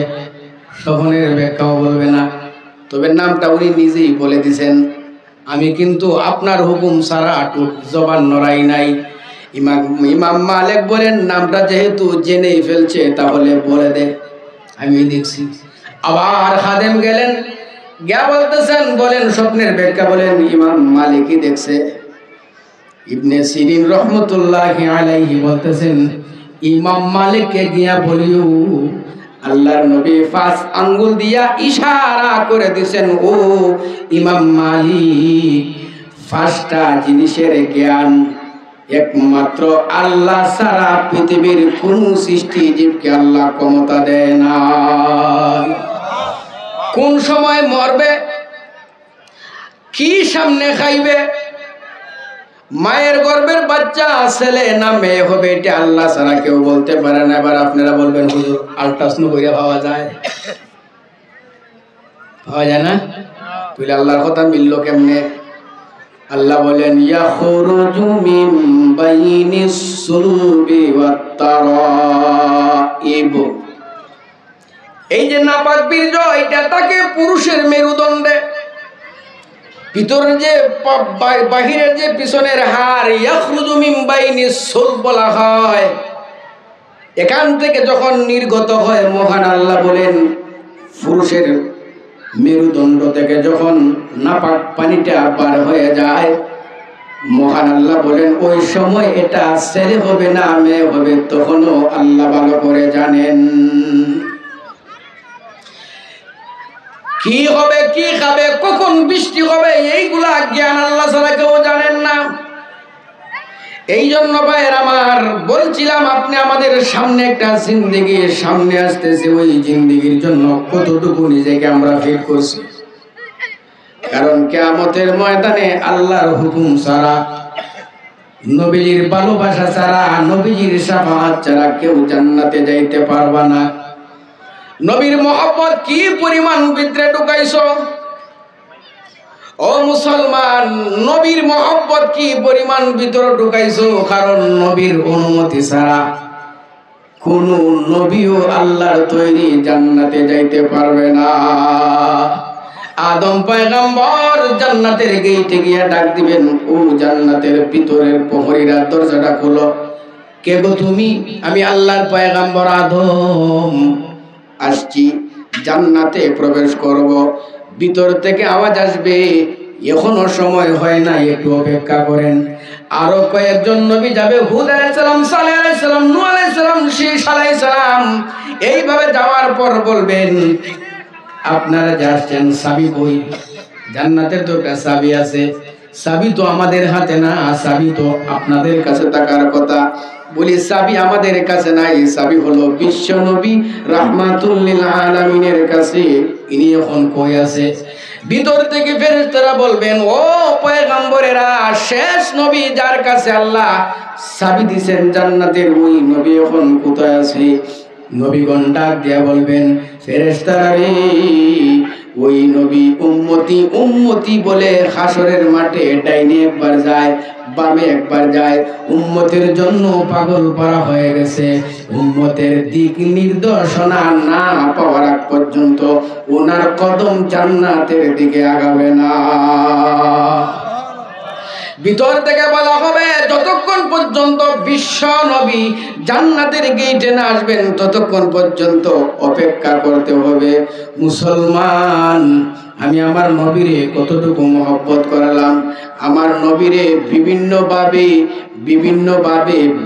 স্বপ্নের ব্যাখ্যাও বলবে না, তবে নামটা উনি নিজেই বলে দিছেন। আমি কিন্তু আপনার হুকুম ছাড়া জবান নড়াই নাই। ইমাম মালিক বলেন, নামটা যেহেতু জেনেই ফেলছে তাহলে বলে দে, আমি দেখছি। আবার খাদেম গেলেন, গিয়া বলতেছেন, বলেন স্বপ্নের ব্যাখ্যা বলেন। ইমাম মালিকই দেখছে। ইবনে সিরিন রহমতুল্লাহি আলাইহি বলতেছেন, ইমাম মালিককে গিয়া বলিও আল্লাহর নবী 5 আঙ্গুল দিয়া ইশারা করে দিয়েছেন, ও ইমাম মালিক, 5টা জিনিসের জ্ঞান একমাত্র আল্লাহ ছাড়া পৃথিবীর কোন সৃষ্টি জীবকে আল্লাহ ক্ষমতা দেয় না। কোন সময় মরবে, কি সামনে খাইবে, মায়ের গর্ভের বাচ্চা ছেলে না মেয়ে হবে, এটা আল্লাহ ছাড়া কেউ বলতে পারে না। এবার আপনারা বলবেন, হুজুর আল্ট্রাসাউন্ড করে পাওয়া যায়? পাওয়া যায় না? তুই আল্লাহর কথা মিলল কেমনে? আল্লাহ বলেন, ইয়াখরুজু মিন বাইনিস সুলবি ওয়াত তারাইব। এই যে নাপাক বীর্য, এটা তাকে পুরুষের মেরুদণ্ডে, ভিতরের যে বাহিরের যে পিছনের হাড়, ইয়াখরুজু মিন বাইনিস সুলব বলা হয়, এখান থেকে যখন নির্গত হয়, মহান আল্লাহ বলেন পুরুষের মেরুদণ্ড থেকে যখন নাপাক পানিটা বার হয়ে যায়, মহান আল্লাহ বলেন ওই সময় এটা ছেলে হবে না মেয়ে হবে তখনও আল্লাহ ভালো করে জানেন। কি হবে, কি খাবে, কখন বৃষ্টি হবে, এইগুলা জ্ঞান আল্লাহ ছাড়া কেউ জানেন না। এই জন্য ভাইয়ের আমার বলছিলাম, আপনি আমাদের সামনে একটা জিন্দেগি সামনে আসতেছে, ওই জিন্দেগির জন্য কতটুকু নিজেকে আমরা ফিট করছি। কারণ কিয়ামতের ময়দানে আল্লাহর হুকুম ছাড়া, নবীজির ভালোবাসা ছাড়া, নবীজির শাফাআত ছাড়া কেউ জান্নাতে যাইতে পারবে না। নবীর মহব্বত কি পরিমাণ ভিতরে ঢুকাইছো ও মুসলমান, নবীর মহব্বত কি পরিমাণ ভিতরে ঢুকাইছো। কারণ নবীর অনুমতি ছাড়া কোন নবীও আল্লাহর তৈরি জান্নাতে যাইতে পারবে না। আদম পয়গম্বর জান্নাতের গেইটে গিয়ে ডাক দিবেন, ও জান্নাতের ভিতরের প্রহরীরা দরজাটা খোলো। কে গো তুমি? আমি আল্লাহর পয়গম্বর আদম, আসছি, জান্নাতে প্রবেশ করব। ভিতর থেকে আওয়াজ আসবে, এখনো সময় হয় না, একটু অপেক্ষা করেন। আরো কয়েকজন নবী যাবে, হুদ আলাইহিস সালাম, সালেহ আলাইহিস সালাম, নূহ আলাইহিস সালাম, শীস আলাইহিস সালাম। এইভাবে যাওয়ার পর বলবেন, আপনারা যাচ্ছেন, চাবি কই? জান্নাতের তো একটা চাবি আছে, চাবি তো আমাদের হাতে না, চাবি তো আপনাদের কাছে থাকার কথা। বলি চাবি আমাদের কাছে নাই, চাবি হলো বিশ্ব নবী রাহমাতুল লিল আলামিনের কাছে। ইনি এখন কই আছে? ভিতর থেকে ফেরেশতারা বলবেন, ও পয়গম্বরেরা, শেষ নবী যার কাছে আল্লাহ চাবি দিবেন জান্নাতের, ওই নবী এখন কোথায় আছে? নবীগণ ডাক দিয়া বলবেন, ফেরেশতারা রে, ওই নবী উম্মতি উম্মতি বলে হাসরের মাঠে ডাইনে একবার যায়, বামে একবার যায়। উম্মতের জন্য পাগল করা হয়ে গেছে। উম্মতের দিক নির্দেশনা না পাওয়ার আগ পর্যন্ত ওনার কদম জান্নাতের দিকে আগাবে না। ভিতর থেকে বলা হবে যতক্ষণ পর্যন্ত বিশ্ব নবী জান্নাতের গেটে না আসবেন ততক্ষণ পর্যন্ত অপেক্ষা করতে হবে। মুসলমান, আমি আমার নবীরে কতটুকু মহব্বত করালাম। আমার নবীরে বিভিন্নভাবে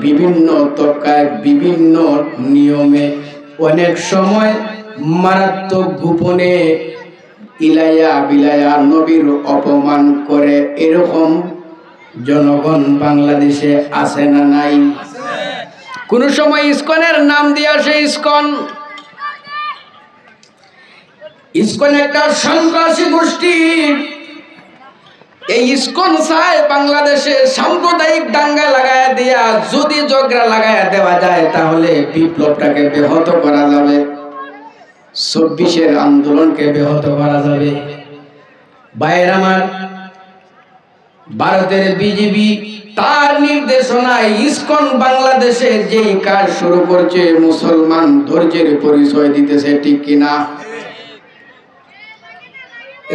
বিভিন্ন তবকায় বিভিন্ন নিয়মে অনেক সময় মারাত্মক গোপনে ইলাইয়া বিলায়া নবীর অপমান করে, এরকম জনগণ বাংলাদেশে আছে না নাই? কোন সময় ইসকনের নাম দিয়ে আসে ইসকন একটা সন্ত্রাসী গোষ্ঠী। এই ইসকন চায় বাংলাদেশে সাম্প্রদায়িক দাঙ্গা লাগায় দিয়া যদি ঝগড়া লাগায় দেওয়া যায় তাহলে বিপ্লবটাকে ব্যাহত করা যাবে, ২৪-এর আন্দোলনকে ব্যাহত করা যাবে। ভাইয়ের আমার, ভারতের বিজেপি তার নির্দেশনায় ইসকন বাংলাদেশে যেই কাজ শুরু করছে, মুসলমান ধৈর্যের পরিচয় দিতেছে, ঠিক কিনা?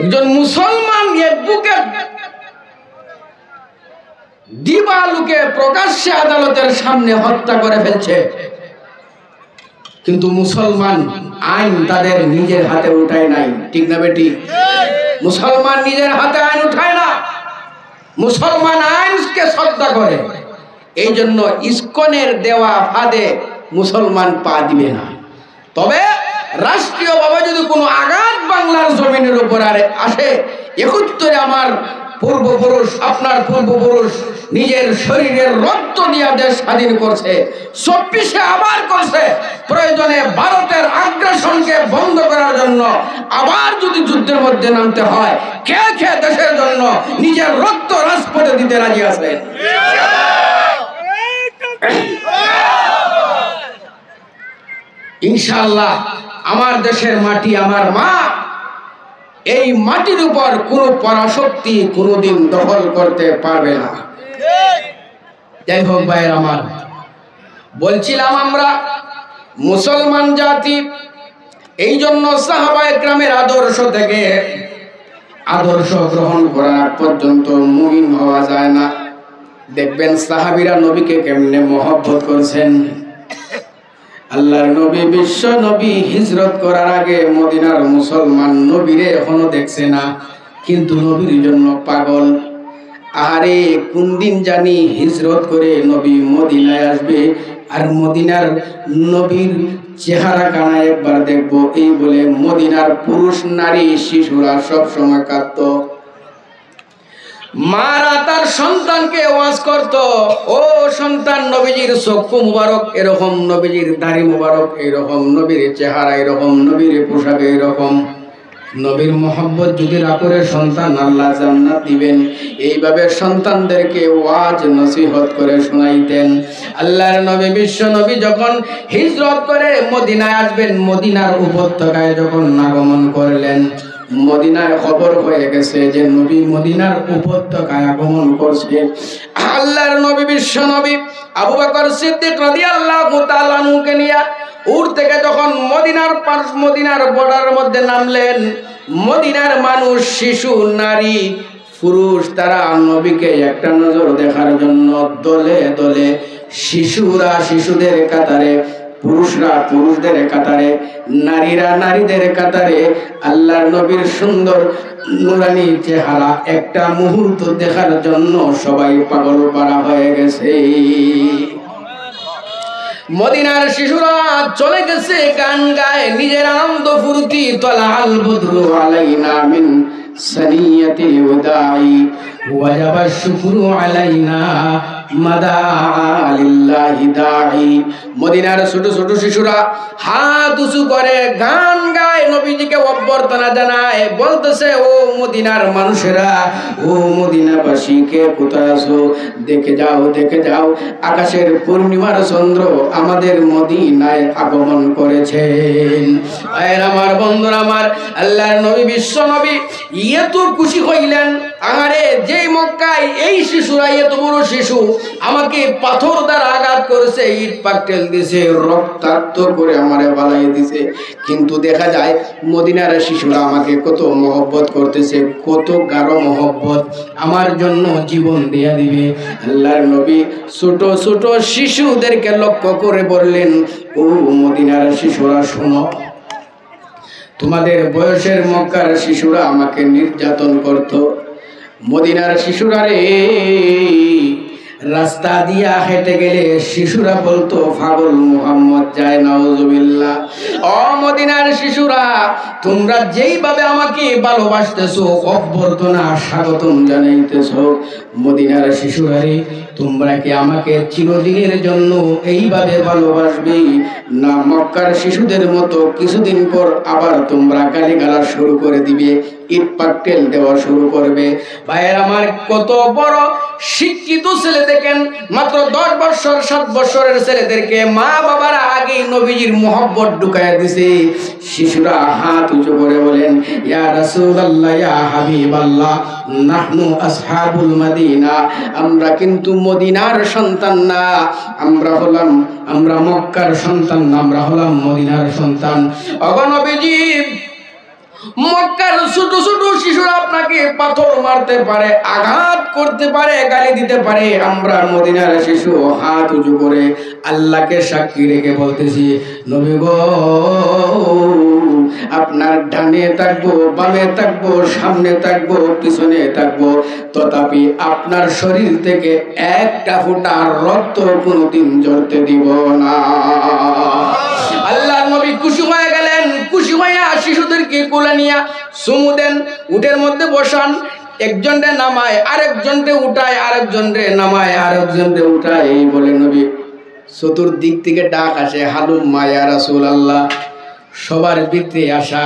একজন মুসলমান অ্যাডভোকেট দিবালুকে প্রকাশ্যে আদালতের সামনে হত্যা করে ফেলছে, কিন্তু মুসলমান আইন তাদের নিজের হাতে উঠায় নাই, ঠিক না বেটি? মুসলমান নিজের হাতে আইন উঠায় না, মুসলমান আইনকে শ্রদ্ধা করে। এই জন্য ইসকনের দেওয়া ফাঁদে মুসলমান পা দিবে না। তবে রাষ্ট্রীয়ভাবে যদি কোনো আঘাত বাংলার জমিনের উপর আসে, ৭১ আমার পূর্বপুরুষ, আপনার পূর্বপুরুষ নিজের শরীরের রক্ত দিয়ে দেশ স্বাধীন করছে, ২৪-এ আবার করছে। প্রয়োজনে ভারতের আগ্রাসনকে বন্ধ করার জন্য আবার যদি যুদ্ধের মধ্যে নামতে হয়, কে দেশের জন্য নিজের রক্ত রাজপথে দিতে রাজি আছে? ইনশাআল্লাহ আমার দেশের মাটি, আমার মা, এই মাটির উপর কোনো পরাশক্তি কোনোদিন দখল করতে পারবে না। যাই হোক ভাইয়ের আমার, বলছিলাম আমরা মুসলমান জাতি, এই জন্য সাহাবায়ে কেরামের আদর্শ থেকে আদর্শ গ্রহণ করার পর্যন্ত মুমিন হওয়া যায় না। দেখবেন সাহাবীরা নবীকে কেমনে মহব্বত করছেন। আল্লাহর নবী, বিশ্ব নবী হিজরত করার আগে মদিনার মুসলমান নবীরে এখনো দেখছে না, কিন্তু নবীর জন্য পাগল। আরে কোন দিন জানি হিজরত করে নবী মদিনায় আসবে, আর মদিনার নবীর চেহারা কানা একবার দেখবো, এই বলে মদিনার পুরুষ নারী শিশুরা সব সময় কাঁদত। মারা তার সন্তানকে ওয়াজ করত, ও সন্তান, নবীজির চক্ষু মুবারক এরকম, নবীজির দাড়ি মুবারক এরকম, নবীর চেহারা এরকম, নবীর পোশাক এরকম। নবীর মহব্বত যদি রাখে সন্তান, আল্লাহ জান্নাত দিবেন। এইভাবে সন্তানদেরকে ওয়াজ নসিহত করে শোনাইতেন। আল্লাহর নবী, বিশ্ব নবী যখন হিজরত করে মদিনায় আসবেন, মদিনার উপত্যকায় যখন আগমন করলেন, মদিনায় খবর হয়ে গেছে যে নবী মদিনার উপত্যকায় আগমন করছে। আল্লাহর নবী, বিশ্ব নবী আবু বকর সিদ্দিক রাদিয়াল্লাহু তাআলা আনহুকে নিয়ে উট থেকে যখন মদিনার বর্ডারের মধ্যে নামলেন, মদিনার মানুষ, শিশু, নারী, পুরুষ, তারা নবীকে একটা নজর দেখার জন্য দলে দলে, শিশুরা শিশুদের কাতারে, পুরুষরা পুরুষদের কাতারে, নারীরা নারীদের কাতারে আল্লাহর নবীর সুন্দর নুরানি চেহারা একটা মুহূর্ত দেখার জন্য সবাই পাগল পারা হয়ে গেছে। মদিনার শিশুরা চলে গেছে গান গায়, নিজের আনন্দ ফুর্তি। তলাআল বদরু আলাইনা মিন সানিয়াতিল ওয়াদাই ওয়াজাবা শুকরু আলাইনা মাদা লিল্লাহি দাঈ। মদিনার ছোট ছোট শিশুরা হাত উঁচু করে গান গায়, নবীজিকে অভ্যর্থনা জানায়, বলতেছে ও মদিনার মানুষেরা, ও মদিনাবাসী কে কোথায় আছো, দেখে যাও দেখে যাও, আকাশের পূর্ণিমার চন্দ্র আমাদের মদিনায় আগমন করেছেন। আমার বন্ধুরা আমার, আল্লাহর নবী বিশ্ব নবী এত খুশি হইলেন। আরে যেই মক্কায় এই শিশুরা, এত বড় শিশু আমাকে পাথর দ্বারা আঘাত করেছে, ইট পাটকেল দিছে, রক্তাক্ত করে আমারে বালাই দিছে, কিন্তু দেখা যায় মদিনার শিশুরা আমাকে কত মহব্বত করতেছে, কত গাঢ় মহব্বত, আমার জন্য জীবন দেয়া দিবে। আল্লাহর নবী ছোট ছোট শিশুদেরকে লক্ষ্য করে বললেন, ও মদিনার শিশুরা শোনো, তোমাদের বয়সের মক্কার শিশুরা আমাকে নির্যাতন করত, মদিনার শিশুরা রে রাস্তা দিয়া হেঁটে গেলে শিশুরা বলতো পাগল মুহাম্মদ যায়, নাউজুবিল্লাহ। ও মদিনার শিশুরা, তোমরা যেইভাবে আমাকে ভালোবাসতেছো, অভ্যর্থনা স্বাগতম জানাইতেছো, মদিনার শিশুরা রে তোমরা কি আমাকে চিরদিনের জন্য এইভাবে ভালোবাসবে, না মক্কার শিশুদের মতো কিছুদিন পর আবার তোমরা গালিগালাজ শুরু করে দিবে, ইট পাটকেল দেওয়া শুরু করবে? ভাইয়ের আমার, কত বড় শিক্ষিত ছেলে দেখেন, মাত্র 10 বছর 7 বছরের ছেলেদেরকে মা বাবারা আগেই নবীজির মহব্বত ঢুকাইয়া দিছে। শিশুরা হাত উঁচু করে বলেন, ইয়া রাসূলুল্লাহ, ইয়া হাবিবাল্লাহ, নাহনু আসহাবুল মদিনা, আমরা কিন্তু মদিনার সন্তান না, আমরা মক্কার সন্তান না, আমরা হলাম মদিনার সন্তান। ওগো নবীজি, মক্কার ছোট ছোট শিশুরা আপনাকে পাথর মারতে পারে, আঘাত করতে পারে, গালি দিতে পারে, আমরা মদিনার শিশু হাত উঁচু করে আল্লাহকে সাক্ষী রেখে বলতেছি, নবী গো, আপনার ডানে থাকবো, বামে থাকবো, সামনে থাকবো, পিছনে থাকবো, তথাপি আপনার শরীর থেকে একটা ফোঁটা রক্ত কোনোদিন ঝরতে দিব না। আল্লাহর নবী খুশি হয়ে গেলেন, খুশি হইয়া শিশুদেরকে কোলে নিয়ে চুমু দেন, উটের মধ্যে বসান, একজনরে নামায় আরেকজনরে উঠায়, আরেকজনরে নামায় আরেকজনরে উঠায়, এই বলে নবী চতুর্দিক থেকে ডাক আসে, হালুম্মা ইয়া রাসূলুল্লাহ, সবার ভিতরে আসা,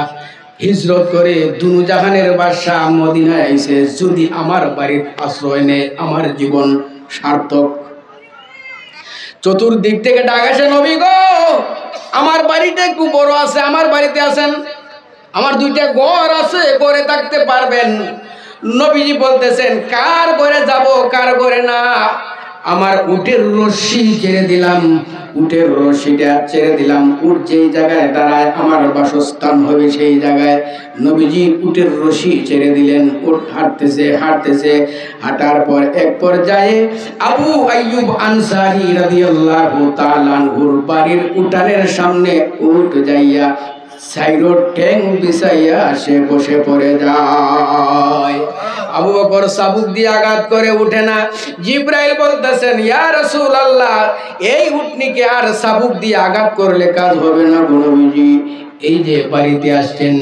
হিজরত করে দুনু জাহানের বাদশা মদিনায় আইছে, যদি আমার বাড়ির আশ্রয় নেয় আমার জীবন সার্থক। চতুর্দিক থেকে ডাক আসে, নবী গো, আমার বাড়িটা একটু বড় আছে, আমার বাড়িতে আছেন, আমার 2টা ঘর আছে, ঘরে থাকতে পারবেন? নবীজি বলতেছেন, কার ঘরে যাব, কার ঘরে না, আমার উটের রশি ছেড়ে দিলাম, উটের রশিটা ছেড়ে দিলাম, উট যেই জায়গায় দাঁড়ায় আমার বাসস্থান হবে সেই জায়গায়। নবীজি উটের রশি ছেড়ে দিলেন, উট হাঁটতেছে হাঁটতেছে, হাঁটার পর এক পর্যায়ে আবু আইয়ুব আনসারী রাদিয়াল্লাহু তাআলা আনহুর বাড়ির উঠানের সামনে উট যাইয়া সাইরো ট্যাং বিছাইয়া সে বসে পড়ে যায়। আবু বকর চাবুক দিয়ে আঘাত করে উঠে না। জিব্রাইল বলতেছেন, ইয়া রাসূলুল্লাহ, এই উটনিকে আর চাবুক দিয়ে আঘাত করলে কাজ হবে না গো নবীজি, এই যে বাড়িতে আসছেন,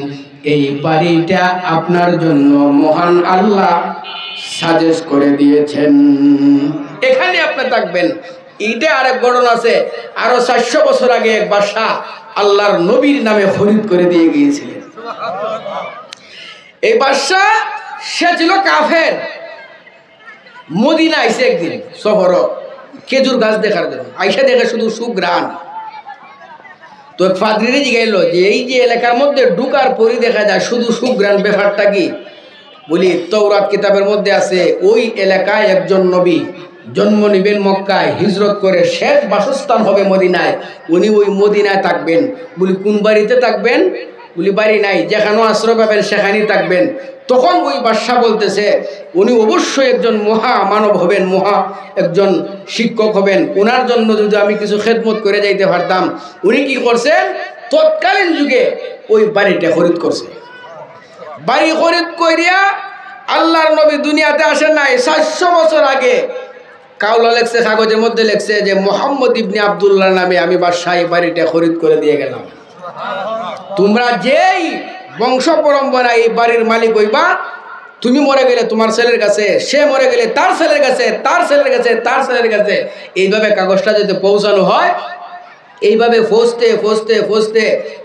এই বাড়িটা আপনার জন্য মহান আল্লাহ সাজেস্ট করে দিয়েছেন, এখানে আপনি থাকবেন। এইটা আরেক ঘটনা আছে, আরো 400 বছর আগে এক বাদশা আল্লাহর নবীর নামে খরিদ করে দিয়ে গিয়েছিলেন। এই বাদশা সে ছিল কাফের, মদিনা আইসে একদিন সফর, খেজুর গাছ দেখার জন্য আইসা দেখে শুধু সুঘ্রাণ। তো ফাদরিরে জিগাইল যে এই যে এলাকার মধ্যে ঢুকার পরই দেখা যায় শুধু সুঘ্রাণ, ব্যাপারটা কি? বলি, তাওরাত কিতাবের মধ্যে আছে ওই এলাকায় একজন নবী জন্ম নিবেন মক্কায়, হিজরত করে শেষ বাসস্থান হবে মদিনায়, উনি ওই মদিনায় থাকবেন। বলি, কোন বাড়িতে থাকবেন? বলি, বাড়ি নাই, যেখানে আশ্রয় পাবেন সেখানেই থাকবেন। তখন ওই বাদশা বলতেছে, উনি অবশ্যই একজন মহা মানব হবেন, মহা একজন শিক্ষক হবেন, ওনার জন্য যদি আমি কিছু খেদমত করে যাইতে পারতাম। উনি কি করছেন? তৎকালীন যুগে ওই বাড়িটা খরিদ করছে। বাড়ি খরিদ করিয়া আল্লাহর নবী দুনিয়াতে আসেন নাই, 400 বছর আগে কাউলা লেখছে, কাগজের মধ্যে লেখছে যে মোহাম্মদ ইবনে আব্দুল্লাহ নামে আমি বাদশা এই বাড়িটা খরিদ করে দিয়ে গেলাম। তোমরা যেই বংশ পরম্পরা এই বাড়ির মালিক হইবা, তুমি মরে গেলে তোমার ছেলের কাছে, সে মরে গেলে তার ছেলের কাছে, তার ছেলের কাছে, তার ছেলের কাছে, এইভাবে কাগজটা যদি পৌঁছানো হয়, এইভাবে ফসতে ফসতে ফসতে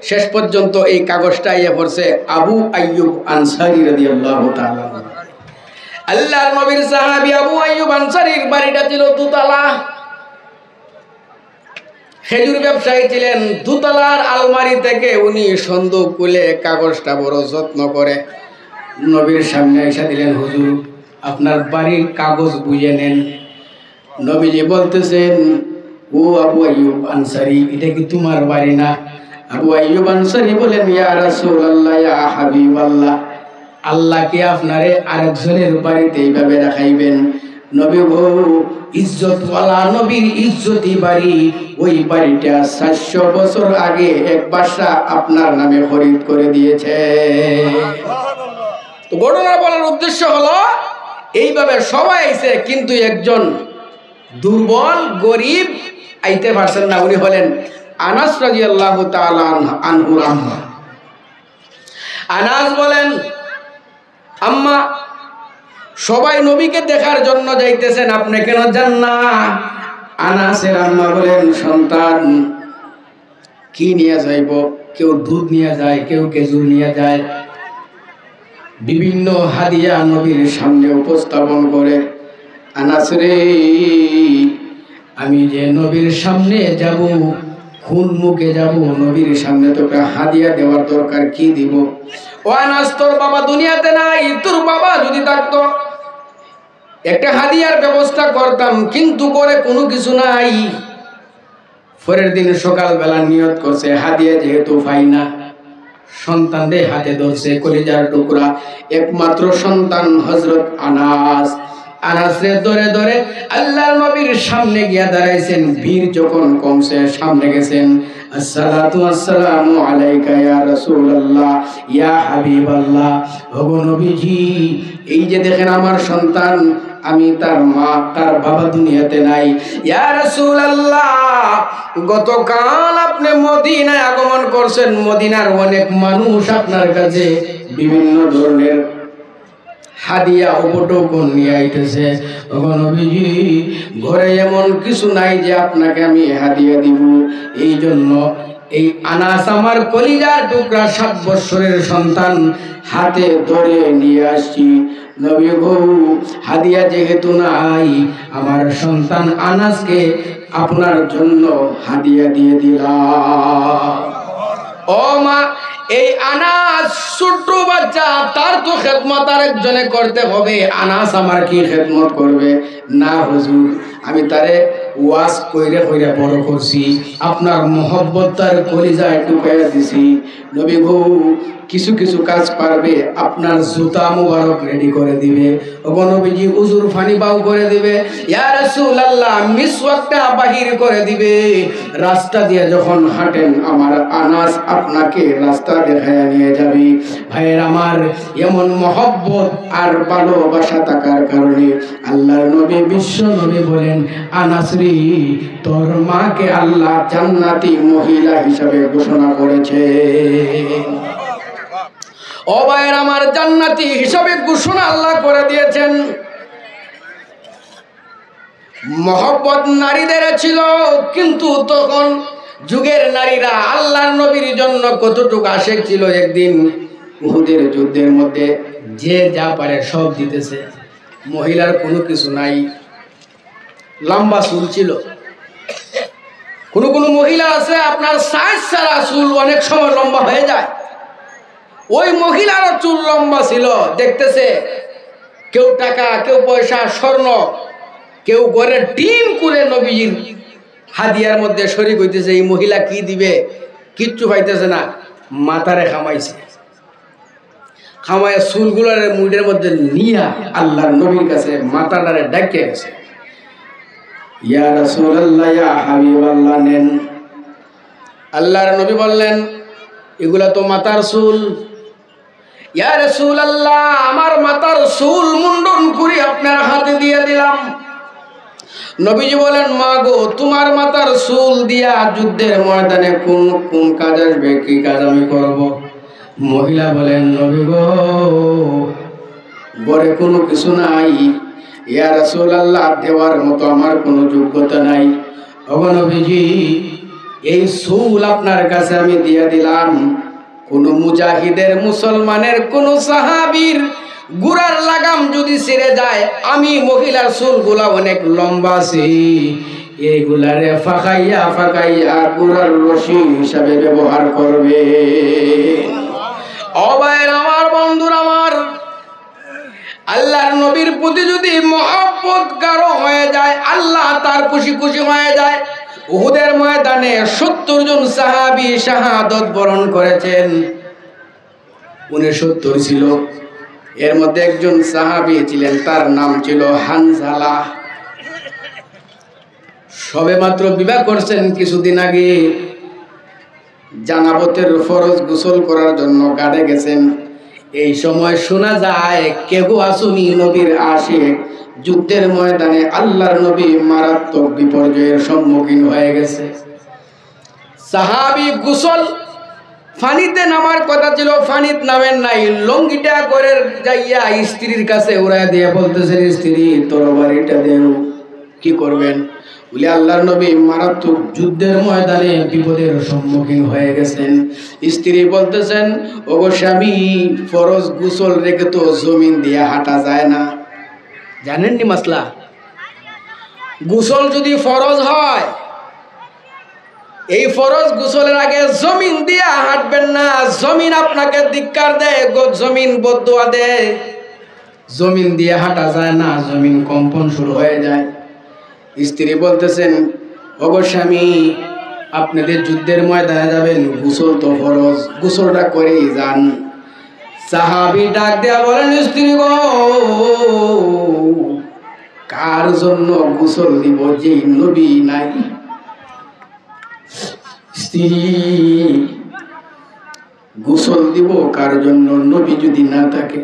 শেষ পর্যন্ত এই কাগজটা ইয়ে পড়ছে আবু আইয়ুব আনসারী রাদিয়াল্লাহু তাআলা। আল্লাহর নবীর সাহাবী আবু আইয়ুব আনসারীর বাড়িটা ছিল দোতলা। খেজুর ব্যবসায়ী ছিলেন। দোতলার আলমারি থেকে উনি সন্দুক খুলে কাগজটা বড় যত্ন করে নবীর সামনে এসে দিলেন, হুজুর আপনার বাড়ির কাগজ বুঝে নেন। নবীজি বলতেছেন, ও আবু আইয়ুব আনসারী, এটা কি তোমার বাড়ি না? আবু আইয়ুব আনসারী বলেন, ইয়া রাসূলুল্লাহ, ইয়া হাবিবাল্লাহ, আল্লাহ কি আপনারে আরেকজনের বাড়িতে এইভাবে রাখাইবেন? নবী গো, ইজ্জতওয়ালা নবীর ইজ্জতি বাড়ি, ওই বাড়িটা 400 বছর আগে এক বাদশা আপনার নামে খরিদ করে দিয়েছে। তো ঘটনা বলার উদ্দেশ্য হলো এইভাবে সবাই আইছে, কিন্তু একজন দুর্বল গরিব আইতে পারছেন না। উনি হলেন আনাস রাদিয়াল্লাহু তাআলা আনহু। আম্মা আনাস বলেন, আম্মা সবাই নবীকে দেখার জন্য যাইতেছেন, আপনি কেন যান না? আনাসের আম্মা বলেন, সন্তান কি নিয়ে যাইব? কেউ দুধ নিয়ে যায়, কেউ খেজুর নিয়ে যায়, বিভিন্ন হাদিয়া নবীর সামনে উপস্থাপন করে। আনাস রে, আমি যে নবীর সামনে যাব, কোন মুখে যাব? নবীর সামনে তোকে হাদিয়া দেওয়ার দরকার, কি দিব? ও আনাস, তোর বাবা দুনিয়াতে নাই, তোর বাবা যদি থাকতো একটা হাদিয়ার ব্যবস্থা করতাম, কিন্তু করে কোনো কিছু নাই। পরের দিন সকালবেলা নিয়ত করছে, হাদিয়া যেহেতু পাই না, সন্তানদের হাতে ধরছে, কলিজার টুকরা একমাত্র সন্তান হযরত আনাস। আনাসরে ধরে ধরে আল্লাহর নবীর সামনে গিয়া দাঁড়াইছেন। ভিড় যখন কমছে, সামনে গেছেন। আসসালাতু আসসালামু আলাইকা ইয়া রাসূলুল্লাহ, ইয়া হাবিবাল্লাহ, ওগো নবীজি, এই যে দেখেন আমার সন্তান, আমি তার মা, তার বাবা দুনিয়াতে নাই। ইয়া রাসূলুল্লাহ, গতকাল আপনি মদিনায় আগমন করছেন, মদিনার অনেক মানুষ আপনার কাছে বিভিন্ন ধরনের হাদিয়া উপটোকন নিয়ে আইতেছে। ওগো নবীজি, ঘরে এমন কিছু নাই যে আপনাকে আমি হাদিয়া দিব। এই জন্য এই আনাস আমার কলিজার টুকরা 7 বছরের সন্তান হাতে ধরে নিয়ে আসছি। নবী গো, হাদিয়া যেহেতু নাই, আমার সন্তান আনাসকে আপনার জন্য হাদিয়া দিয়ে দিলাম। ও মা, এই আনাস ছোট্ট বাচ্চা, তার তো খেদমত আরেকজনে করতে হবে। আনাস আমার কি খেদমত করবে? না হুজুর, আমি তারে ওয়াজ কইরে কইরে বড় করছি, আপনার মোহব্বত তার কলিজায় ঢুকাইয়া দিছি। নবী গো, কিছু কিছু কাজ পারবে, আপনার জুতা মুবারক রেডি করে দিবে, ওগো নবীজি উজুর পানি বাউ করে দিবে, ইয়া রাসূলুল্লাহ মিসওয়াকটা বাহির করে দিবে। রাস্তা দিয়ে যখন হাঁটেন, আমার আনাস আপনাকে রাস্তা দেখায় নিয়ে যাবে। ভাইয়ের আমার, এমন মহব্বত আর ভালোবাসা থাকার কারণে আল্লাহর নবী, বিশ্ব নবী বলেন, আনাস রে, তোর মাকে আল্লাহ জান্নাতি মহিলা হিসাবে ঘোষণা করেছে। ও ভাইয়ের আমার, জান্নাতি হিসাবে ঘোষণা আল্লাহ করে দিয়েছেন। মহব্বত নারীদের ছিল, কিন্তু তখন যুগের নারীরা আল্লাহর নবীর জন্য কতটুকু আশেক ছিল। একদিন উহুদের যুদ্ধের মধ্যে যে যা পারে সব দিতেছে, মহিলার কোনো কিছু নাই। লম্বা চুল ছিল, কোনো কোনো মহিলা আছে আপনার সাইজ ছাড়া চুল অনেক সময় লম্বা হয়ে যায়। ওই মহিলারও চুল লম্বা ছিল। দেখতেছে কেউ টাকা, কেউ পয়সা, স্বর্ণ, কেউ ঘরের টিন করে নবীজির হাদিয়ার মধ্যে শরীক হইতেছে। এই মহিলা কি দিবে কিচ্ছু পাইতেছে না, মাথারে খামাইছে। খামায় চুলগুলোর মুডের মধ্যে নিয়া আল্লাহর নবীর কাছে মাথাটারে ডাকিয়ে গেছে, ইয়া রাসূলুল্লাহ, ইয়া হাবিবাল্লাহ, নেন। আল্লাহর নবী বললেন, এগুলা তো মাথার চুল। ইয়া রাসূলুল্লাহ, আমার মাথার চুল মুন্ডন করে আপনার হাতে দিয়ে দিলাম। নবীজি বলেন, মা গো, তোমার মাথার চুল দিয়া যুদ্ধের ময়দানে কোন কোন কাজ আসবে, কি কাজ আমি করব? মহিলা বলেন, নবী গো, ঘরে কোনো কিছু নাই, ইয়া রাসূলুল্লাহ দেওয়ার মতো আমার কোনো যোগ্যতা নাই। ওগো নবীজি, এই চুল আপনার কাছে আমি দিয়ে দিলাম, কোন মুজাহিদের, মুসলমানের কোন সাহাবীর গুড়ার লাগাম যদি ছিঁড়ে যায়, আমি মহিলার চুলগুলা অনেক লম্বা আছে, এইগুলারে ফাঁকাইয়া ফাঁকাইয়া গুড়ার রশি হিসাবে ব্যবহার করবে। ও ভাইরা আমার, বন্ধুরা আমার, আল্লাহর নবীর প্রতি যদি মহব্বত কারো হয়ে যায়, আল্লাহ তার খুশি খুশি হয়ে যায়। উহুদের ময়দানে 70 জন সাহাবী শাহাদাত বরণ করেছেন। 69 ছিল, এর মধ্যে একজন সাহাবী ছিলেন, তার নাম ছিল হানজালা। সবেমাত্র বিবাহ করছেন কিছুদিন আগে, জানাবতের ফরজ গোসল করার জন্য ঘাটে গেছেন। এই সময় শোনা যায় কেউ আসুনি নবীর আশিক, যুদ্ধের ময়দানে আল্লাহর নবী মারাত্মক বিপর্যয়ের সম্মুখীন হয়ে গেছে। সাহাবী গোসল পানিতে নামার কথা ছিল, পানিতে নামেন নাই, লঙ্গিটা করে যাইয়া স্ত্রীর কাছে উড়াই দিয়ে বলতেছেন, স্ত্রী তরবারিটা দেও। কি করবেন? বলে আল্লাহর নবী মারাত্মক যুদ্ধের ময়দানে বিপদের সম্মুখীন হয়ে গেছেন। স্ত্রী বলতেছেন, ওগো স্বামী, ফরজ গোসল রেখে তো জমিন দিয়ে হাঁটা যায় না। জানেননি মাসলা? গোসল যদি ফরজ হয়, এই ফরজ গোসলের আগে জমিন দিয়ে হাঁটবেন না। জমিন আপনাকে ধিক্কার দেয়, জমিন বদদুয়া দেয়। জমিন দিয়ে হাঁটা যায় না, জমিন কম্পন শুরু হয়ে যায়। স্ত্রী বলতেছেন, ওগো স্বামী, আপনাদের যুদ্ধের ময়দানে যাবেন, গোসল তো ফরজ, গোসলটা করেই যান। সাহাবী ডাক দেয়া বলেন, স্ত্রী গো, কার জন্য গোসল দিব, যে নবী নাই? স্ত্রী, গোসল দিব কার জন্য, নবী যদি না থাকে?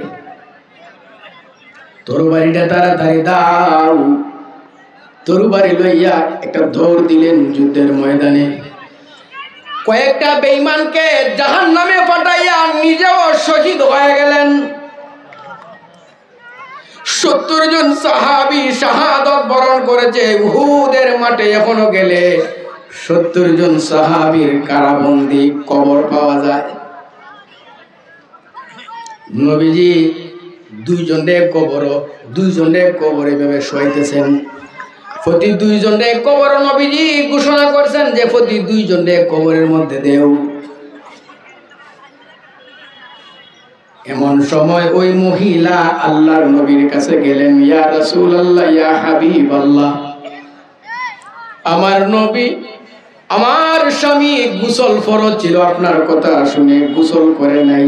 তরবারিটা তাড়াতাড়ি দাও। তরবারি লইয়া একটা দৌড় দিলেন যুদ্ধের ময়দানে। কয়েকটা বেঈমানকে জাহান্নামে পাঠাইয়া নিজেও শহীদ হয়ে গেলেন। 70 জন সাহাবী শাহাদাত বরণ করেছে। উহুদের মাঠে এখনো গেলে 70 জন সাহাবীর কারাবন্দী কবর পাওয়া যায়। নবীজি দুইজনের কবরে এভাবে শোয়াইতেছেন। প্রতি 2 জনের কবর নবীজি ঘোষণা করছেন যে প্রতি 2 জনের কবরের মধ্যে দেও। এমন সময় ওই মহিলা আল্লাহর নবীর কাছে গেলেন, ইয়া রাসূলুল্লাহ, ইয়া হাবিবাল্লাহ, আমার নবী, আমার স্বামী গোসল ফরজ ছিল, আপনার কথা শুনে গোসল করে নাই।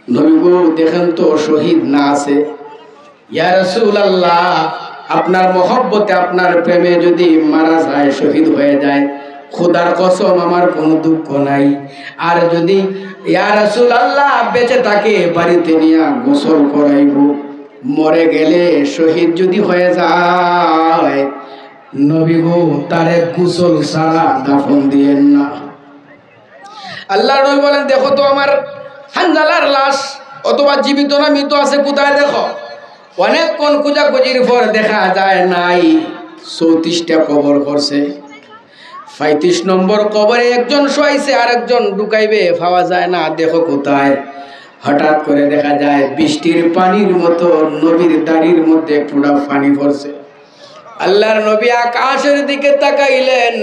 নবী গো, দেখেন তো শহীদ না আছে। ইয়া রাসূলুল্লাহ, আপনার মহব্বতে, আপনার প্রেমে যদি মারা যায়, শহীদ হয়ে যায়, খোদার কসম আমার কোনো দুঃখ নাই। আর যদি ইয়া রাসূলুল্লাহ বেঁচে থাকে, বাড়িতে নিয়ে গোসল করাইব। মরে গেলে, শহীদ যদি হয়ে যায়, নবী গো, তারে গোসল ছাড়া দাফন দিয়েন না। আল্লাহর নবী বলেন, দেখো তো আমার হানজালার লাশ, অথবা জীবিত না মৃত আছে, কোথায় দেখো? অনেকক্ষণ খোঁজাখুঁজির পর দেখা যায় নাই। 34টা কবর করছে। 35 নম্বর কবরে একজন শোয়াইছে, আর একজন ঢুকাইবে, পাওয়া যায় না। দেখো কোথায়? হঠাৎ করে দেখা যায় বৃষ্টির পানির মতো নবীর দাড়ির মধ্যে পুরা পানি পড়ছে। আল্লাহর নবী আকাশের দিকে তাকাইলেন।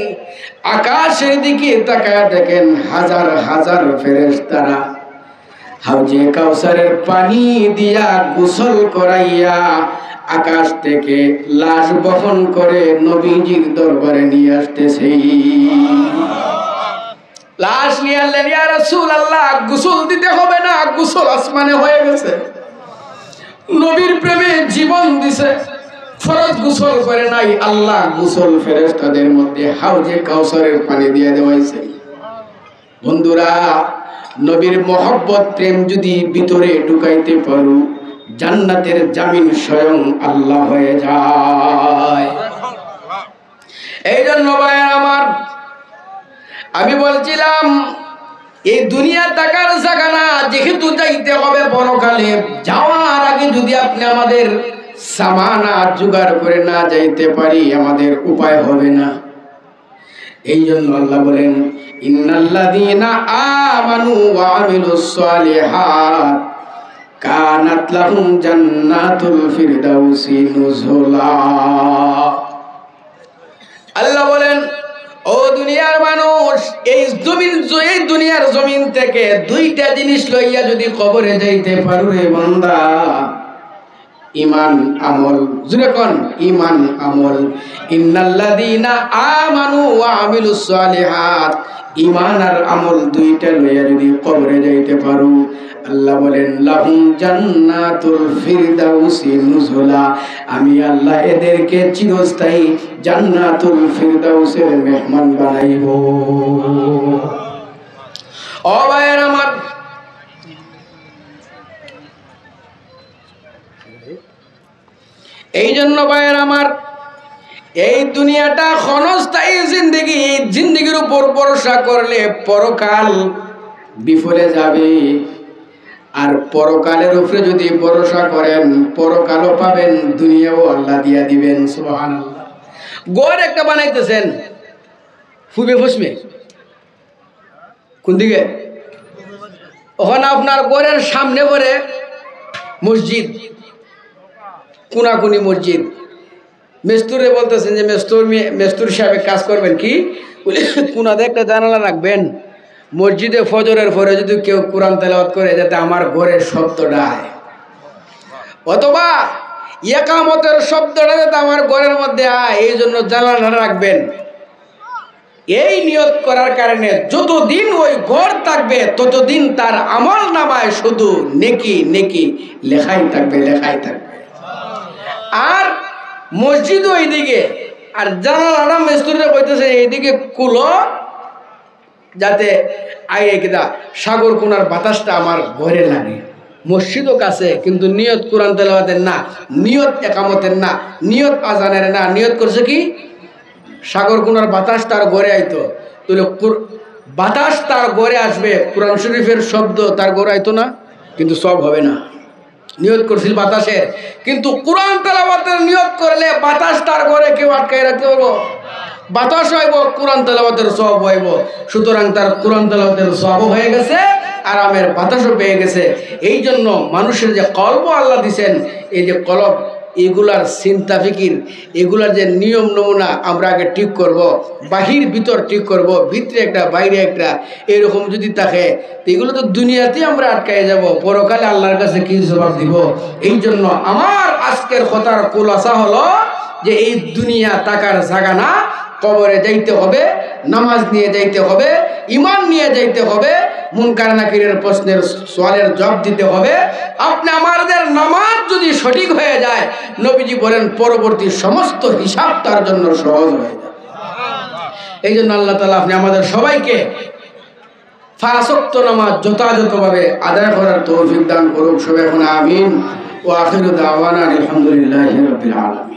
আকাশের দিকে তাকায় দেখেন হাজার হাজার ফেরেশতারা হাউজে কাউসারের পানি দিয়া গোসল করাইয়া আকাশ থেকে লাশ বহন করে নবীজির দরবারে নিয়ে আসতেছে। লাশ নিয়ে আনলেন, ইয়া রাসূলুল্লাহ, গোসল দিতে হবে না, গোসল আসমানে হয়ে গেছে। নবীর প্রেমে জীবন দিছে, ফরজ গোসল করে নাই, আল্লাহ গোসল ফেরেশতাদের মধ্যে হাউজে কাউসারের পানি দিয়ে দেওয়াইছে। বন্ধুরা, নবীর মহব্বত প্রেম যদি ভিতরে ঢুকাইতে পারো, জান্নাতের জামিন স্বয়ং আল্লাহ হয়ে যায়। এই জন্য ভাইয়ের আমার, আমি বলছিলাম এই দুনিয়া টাকার জায়গা না, যেহেতু যাইতে হবে পরকালে, যাওয়ার আগে আগে যদি আপনি আমাদের সামানা জোগাড় করে না যাইতে পারি আমাদের উপায় হবে না। এই জন্য আল্লাহ বলেন ইন্নাল্লাযীনা আমানু ওয়া আমিলুস সালিহাত কানাত লাহুম জান্নাতুল ফিরদাউসি নুজুলা। আল্লাহ বলেন ও দুনিয়ার মানুষ, এই দুনিয়ার জমিন থেকে দুইটা জিনিস লইয়া যদি কবরে যাইতে পারো রে বান্দা, ইমান আমল। জুড়ে কোন ইমান আমল। ইন্নাল্লাযীনা আমানু ওয়া আমিলুস সালিহাত, ইমান আর আমল দুইটা লইয়া যদি কবরে যাইতে পারো, আল্লাহ বলেন লাহুম জান্নাতুল ফিরদাউসি নুজুলা, আমি আল্লাহ এদেরকে চিরস্থায়ী জান্নাতুল ফিরদাউসের মেহমান বানাইব। ও ভাইয়ের আমার, এই জন্য ভাইয়ের আমার, এই দুনিয়াটা ক্ষণস্থায়ী জিন্দেগি, এই জিন্দেগির উপর ভরসা করলে পরকাল বিফলে যাবে। আর পরকালের উপরে যদি ভরসা করেন পরকালও পাবেন, দুনিয়াও আল্লাহ দিয়া দিবেন। সুবহানাল্লাহ। ঘর একটা বানাইতেছেন ফুবে ফসমে কোন দিকে? ওখানে আপনার ঘরের সামনে পরে মসজিদ, কোনাকুনি মসজিদ। মেস্তুরে বলতেছেন যে মেস্তুর সাহেব কাজ করবেন কি, কোনাতে একটা জানালা রাখবেন, মসজিদে ফজরের পরে যদি কেউ কোরআন তেলাওয়াত করে যাতে আমার ঘরের শব্দটা আয়, অথবা ইকামতের শব্দটা যাতে আমার ঘরের মধ্যে আয়, এই জন্য জানালা রাখবেন। এই নিয়ত করার কারণে যতদিন ওই ঘর থাকবে ততদিন তার আমল নামায় শুধু নেকি নেকি লেখাই থাকবে, লেখাই থাকবে। আর মসজিদ ওইদিকে, আর জানালাটা মেস্তুরিরা কইতেছে এইদিকে কুলো, যাতে আগে কিনা সাগর কোনার বাতাসটা আমার ঘরে লাগে। মসজিদও কাছে, কিন্তু নিয়ত কোরআন তেলাওয়াতের না, নিয়ত একামতের না, নিয়ত আজানের না, নিয়ত করছে কি সাগর কোনার বাতাস তার ঘরে আইতো। তাহলে বাতাস তার ঘরে আসবে, কোরআন শরীফের শব্দ তার ঘরে আইতো না, কিন্তু সব হবে না। নিয়ত করছিল বাতাসের, কিন্তু কোরআন তেলাওয়াতের নিয়ত করলে বাতাস তার ঘরে কেউ আটকাই রাখতে পারবো? বাতাস হইব, কোরআন তেলাওয়াতের সওয়াব হইব। সুতরাং তার কোরআন তেলাওয়াতের সওয়াব হয়ে গেছে, আরামের বাতাসও পেয়ে গেছে। এই জন্য মানুষের যে কলব আল্লাহ দিছেন, এই যে কলব, এগুলার চিন্তা ফিকির, এগুলার যে নিয়ম নমুনা আমরা আগে ঠিক করব, বাহির ভিতর ঠিক করব, ভিতরে একটা বাইরে একটা, এরকম যদি থাকে এগুলো তো দুনিয়াতেই আমরা আটকাই যাব, পরকালে আল্লাহর কাছে কি জবাব দিব? এই জন্য আমার আজকের কথার খোলাসা হলো যে এই দুনিয়া টাকার জায়গা না, কবরে যাইতে হবে, নামাজ নিয়ে যাইতে হবে, ইমান নিয়ে যাইতে হবে, মুনকার নাকিরের প্রশ্নের সওয়ালের জবাব দিতে হবে। আপনি আমাদের নামাজ যদি সঠিক হয়ে যায়, নবীজি বলেন পরবর্তী সমস্ত হিসাব তার জন্য সহজ হয়ে যায়। এই জন্য আল্লাহ তাআলা আপনি আমাদের সবাইকে 5 ওয়াক্ত নামাজ যথাযথভাবে আদায় করার তৌফিক দান করুক। সবাই এখন আমিন। ওয়া আখিরু দাওয়ানা আলহামদুলিল্লাহি রাব্বিল আলামিন।